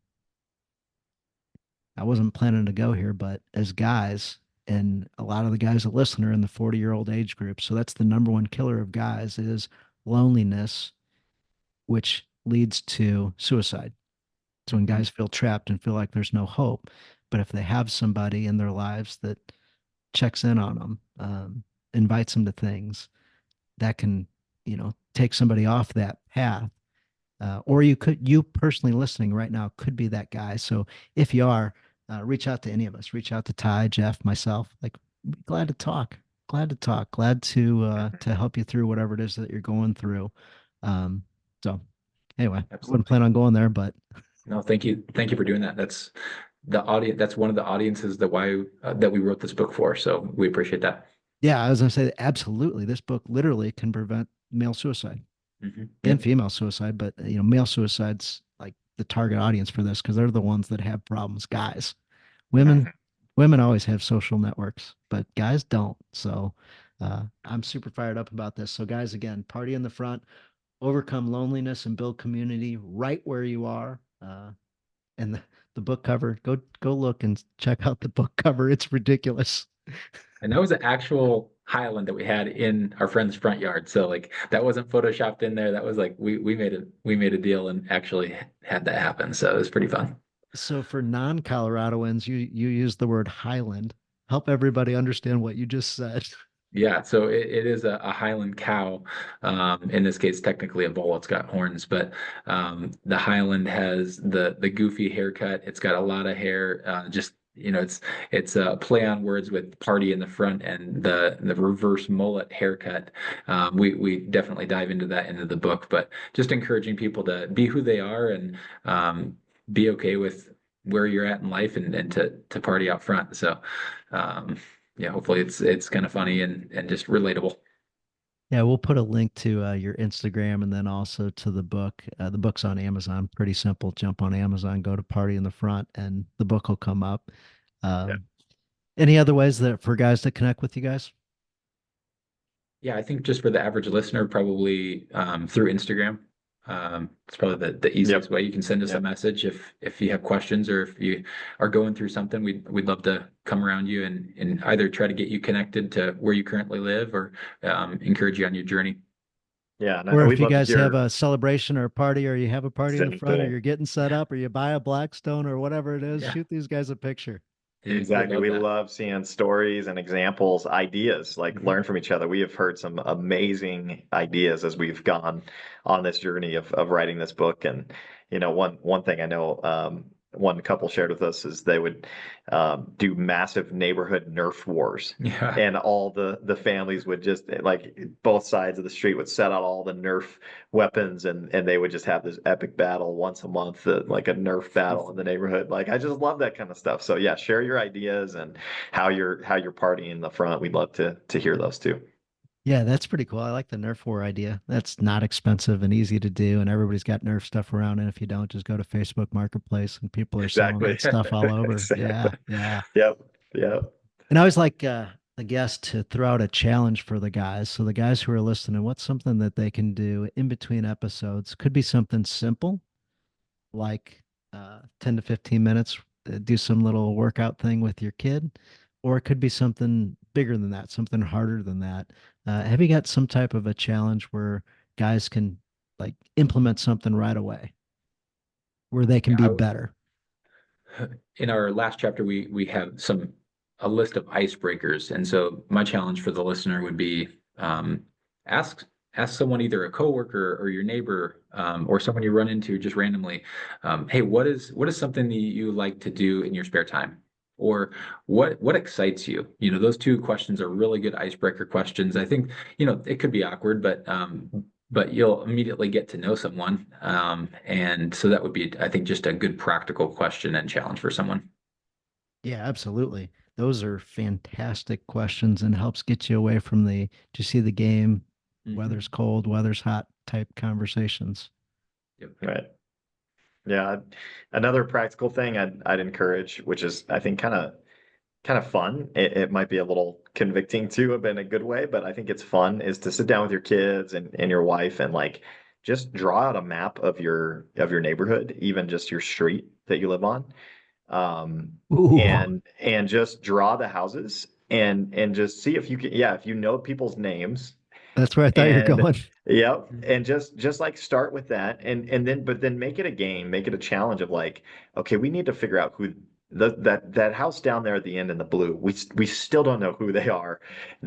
Speaker 1: I wasn't planning to go here, but as guys, and a lot of the guys that listen are in the 40-year-old age group. So that's the number one killer of guys is loneliness, which leads to suicide. So when
Speaker 3: Mhm.
Speaker 1: guys feel trapped and feel like there's no hope, but if they have somebody in their lives that checks in on them, invites them to things, that can, take somebody off that path. Or you personally listening right now could be that guy. So if you are, reach out to any of us. Reach out to Ty, Jeff, myself. Like, glad to talk. Glad to talk. Glad to help you through whatever it is that you're going through. So anyway, I wouldn't
Speaker 3: Absolutely.
Speaker 1: plan on going there, but
Speaker 3: No, thank you. Thank you for doing that. That's the audience. That's one of the audiences that we wrote this book for. So we appreciate that.
Speaker 1: Yeah, I was gonna say absolutely. This book literally can prevent male suicide and
Speaker 3: Yep.
Speaker 1: female suicide, but male suicide's like the target audience for this because they're the ones that have problems. Guys, women,
Speaker 2: Mhm.
Speaker 1: women always have social networks, but guys don't. So I'm super fired up about this. So guys, again, party in the front, overcome loneliness and build community right where you are. And the book cover, go look and check out the book cover. It's ridiculous.
Speaker 3: And that was an actual Highland that we had in our friend's front yard. So like that wasn't photoshopped in there. That was like we made a deal and actually had that happen. So it was pretty fun.
Speaker 1: So for non-Coloradoans, you use the word Highland. Help everybody understand what you just said.
Speaker 3: Yeah, so it is a Highland cow. In this case, technically a bull. It's got horns, but the Highland has the goofy haircut. It's got a lot of hair. Just it's a play on words with party in the front and the reverse mullet haircut. We definitely dive into that into the book, but just encouraging people to be who they are and be okay with where you're at in life and to party out front. So. Um, yeah, hopefully it's kind of funny and just relatable.
Speaker 1: Yeah, we'll put a link to your Instagram and then also to the book. The book's on Amazon. Pretty simple. Jump on Amazon, go to Party in the Front, and the book will come up.
Speaker 2: Yeah.
Speaker 1: Um, any other ways that for guys to connect with you guys?
Speaker 3: Yeah, I think just for the average listener, probably through Instagram. It's probably the easiest
Speaker 2: Yep.
Speaker 3: way. You can send us a
Speaker 2: Yep.
Speaker 3: message if you have questions or if you are going through something. We'd love to come around you and either try to get you connected to where you currently live or encourage you on your journey.
Speaker 2: Yeah.
Speaker 1: Or
Speaker 2: And
Speaker 1: if
Speaker 2: we'd
Speaker 1: you
Speaker 2: love to
Speaker 1: guys have
Speaker 2: hear
Speaker 1: a celebration or a party, or you have a party in the
Speaker 2: same
Speaker 1: front, or
Speaker 2: thing.
Speaker 1: you're getting set up, or you buy a Blackstone or whatever it is,
Speaker 3: Yeah,
Speaker 1: shoot these guys a picture.
Speaker 3: would
Speaker 2: Exactly.
Speaker 3: love
Speaker 2: We
Speaker 3: that.
Speaker 2: love seeing stories and examples, ideas, like
Speaker 3: Mhm.
Speaker 2: learn from each other. We have heard some amazing ideas as we've gone on this journey of writing this book. And, one thing I know, one couple shared with us is they would do massive neighborhood Nerf wars.
Speaker 3: Yeah.
Speaker 2: And all the families would just like both sides of the street would set out all the Nerf weapons and they would just have this epic battle once a month, like a Nerf battle in the neighborhood. Like I just love that kind of stuff. So yeah, share your ideas and how you're partying in the front. We'd love to hear those too.
Speaker 1: Yeah, that's pretty cool. I like the Nerf war idea. That's not expensive and easy to do, and everybody's got Nerf stuff around. And if you don't, just go to Facebook Marketplace, and people are selling
Speaker 2: Exactly.
Speaker 1: that stuff all over.
Speaker 2: Exactly.
Speaker 1: Yeah, yeah.
Speaker 2: Yep. Yep.
Speaker 1: And I always like the guest to throw out a challenge for the guys. So the guys who are listening, what's something that they can do in between episodes? Could be something simple, like 10 to 15 minutes, do some little workout thing with your kid, or it could be something bigger than that, something harder than that. Have you got some type of a challenge where guys can like implement something right away where they can
Speaker 3: Yeah,
Speaker 1: be better?
Speaker 3: in our last chapter, we have a list of icebreakers, and so my challenge for the listener would be ask ask someone, either a coworker or your neighbor, or someone you run into just randomly, hey, what is something that you like to do in your spare time? Or what excites you? Those two questions are really good icebreaker questions. I think, it could be awkward, but you'll immediately get to know someone. And so that would be, I think, just a good practical question and challenge for someone.
Speaker 1: Yeah, absolutely. Those are fantastic questions and helps get you away from the, do you see the game? Weather's
Speaker 3: Mhm.
Speaker 1: cold, weather's hot type conversations.
Speaker 3: Yep.
Speaker 2: Right. Yeah. Another practical thing I'd encourage, which is I think kind of fun. It might be a little convicting too, but in a good way, but I think it's fun is to sit down with your kids and your wife and like just draw out a map of your neighborhood, even just your street that you live on. Um,
Speaker 1: Ooh,
Speaker 2: and just draw the houses and just see if you can, yeah, if you know people's names
Speaker 1: that's where I thought you were
Speaker 2: and
Speaker 1: going.
Speaker 2: yep,
Speaker 3: Mhm.
Speaker 2: and just like start with that and then but then make it a game, make it a challenge of like, okay, we need to figure out who that house down there at the end in the blue. We still don't know who they are.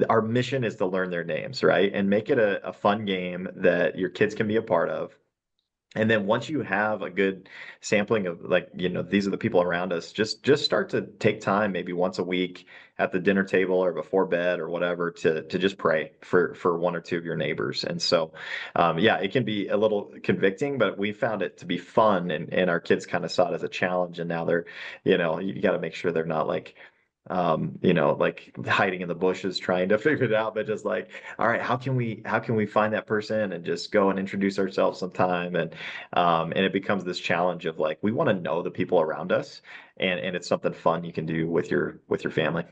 Speaker 2: Our mission is to learn their names, right? And make it a fun game that your kids can be a part of. And then once you have a good sampling of like, these are the people around us, just start to take time, maybe once a week at the dinner table or before bed or whatever, to just pray for one or two of your neighbors. And so, yeah, it can be a little convicting, but we found it to be fun, and our kids kind of saw it as a challenge. And now they're, you got to make sure they're not like like hiding in the bushes trying to figure it out, but just like, all right, how can we find that person and just go and introduce ourselves sometime? And it becomes this challenge of like, we want to know the people around us, and it's something fun you can do with your family.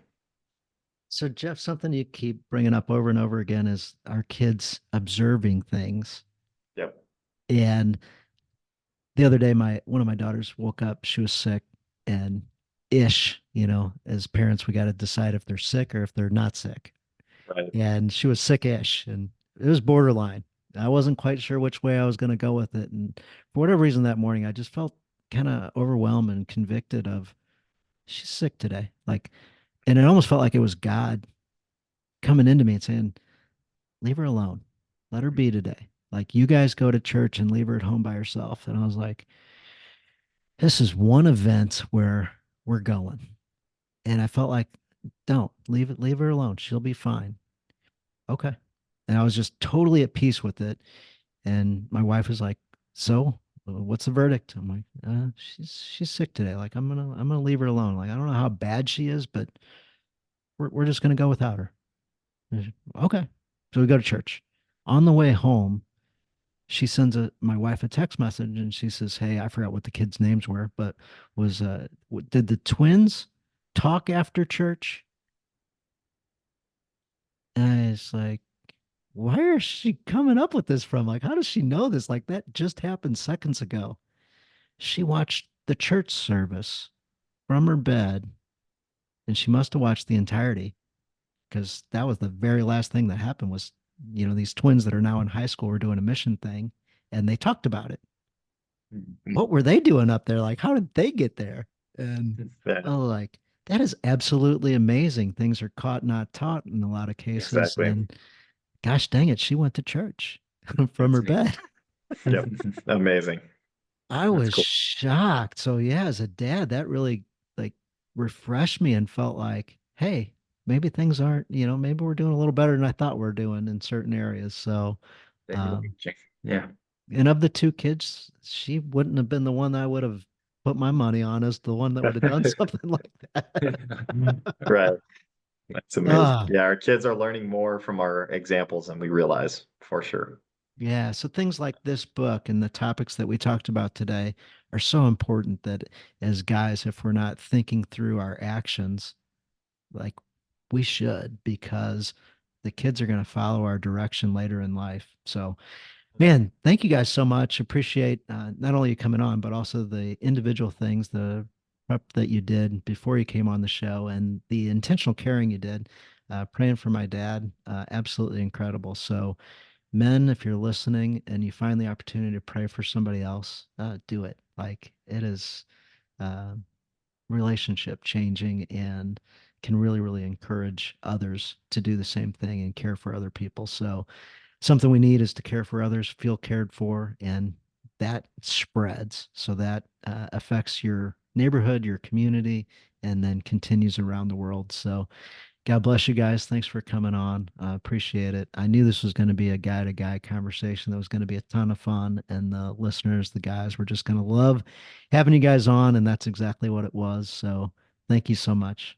Speaker 1: So, Jeff, something you keep bringing up over and over again is our kids observing things.
Speaker 2: Yep.
Speaker 1: And the other day, my one of my daughters woke up. She was sick, and as parents, we got to decide if they're sick or if they're not sick.
Speaker 2: Right.
Speaker 1: And she was sick-ish, and it was borderline. I wasn't quite sure which way I was going to go with it, and for whatever reason that morning, I just felt kind of overwhelmed and convicted of she's sick today. Like, and it almost felt like it was God coming into me and saying, "Leave her alone, let her be today. Like, you guys go to church and leave her at home by herself." And I was like, this is one event where we're going. And I felt like, don't leave her alone. She'll be fine. Okay. And I was just totally at peace with it. And my wife was like, so what's the verdict? I'm like, she's sick today. Like, I'm gonna leave her alone. Like, I don't know how bad she is, but we're just gonna go without her. Okay. So we go to church. On the way home, she sends my wife a text message and she says, "Hey, I forgot what the kids' names were, but did the twins talk after church?" And I was like, where is she coming up with this from? Like, how does she know this? Like, that just happened seconds ago. She watched the church service from her bed, and she must have watched the entirety because that was the very last thing that happened was, these twins that are now in high school were doing a mission thing, and they talked about it. What were they doing up there? Like, how did they get there? And
Speaker 2: Yeah,
Speaker 1: oh, like, that is absolutely amazing. Things are caught, not taught in a lot of cases.
Speaker 2: exactly.
Speaker 1: And gosh dang it, she went to church from
Speaker 3: That's
Speaker 1: her
Speaker 3: neat.
Speaker 1: bed.
Speaker 2: Yep. Amazing.
Speaker 1: I
Speaker 3: That's
Speaker 1: was
Speaker 3: cool.
Speaker 1: shocked. So yeah, as a dad, that really like refreshed me and felt like, hey, maybe things aren't, maybe we're doing a little better than I thought we're doing in certain areas. So, um,
Speaker 3: Yeah.
Speaker 1: and of the two kids, she wouldn't have been the one that I would have put my money on as the one that would have done something like that.
Speaker 2: Right. That's amazing.
Speaker 1: Ah,
Speaker 2: Yeah, our kids are learning more from our examples than we realize, for sure.
Speaker 1: yeah. So things like this book and the topics that we talked about today are so important that as guys, if we're not thinking through our actions, like we should, because the kids are going to follow our direction later in life. So, man, thank you guys so much. Appreciate not only you coming on, but also the individual things, the prep that you did before you came on the show, and the intentional caring you did. Praying for my dad, absolutely incredible. So, men, if you're listening and you find the opportunity to pray for somebody else, do it. Like it is uh, relationship changing and can really, really encourage others to do the same thing and care for other people. So, something we need is to care for others, feel cared for, and that spreads. So that affects your neighborhood, your community, and then continues around the world. So God bless you guys. Thanks for coming on. Appreciate it. I knew this was going to be a guy to guy conversation that was going to be a ton of fun, and the listeners, the guys, were just going to love having you guys on, and that's exactly what it was. So thank you so much.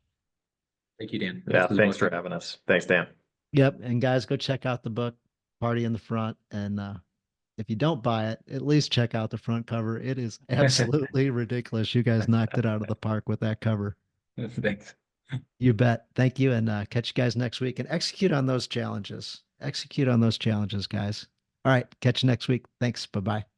Speaker 3: Thank you, Dan.
Speaker 2: Yeah,
Speaker 3: This was
Speaker 2: thanks for
Speaker 3: awesome.
Speaker 2: having us. Thanks, Dan.
Speaker 1: Yep. And guys, go check out the book, Party in the Front. And if you don't buy it, at least check out the front cover. It is absolutely ridiculous. You guys knocked it out of the park with that cover.
Speaker 3: Thanks.
Speaker 1: You bet. Thank you. And catch you guys next week and execute on those challenges. Execute on those challenges, guys. All right. Catch you next week. Thanks. Bye bye.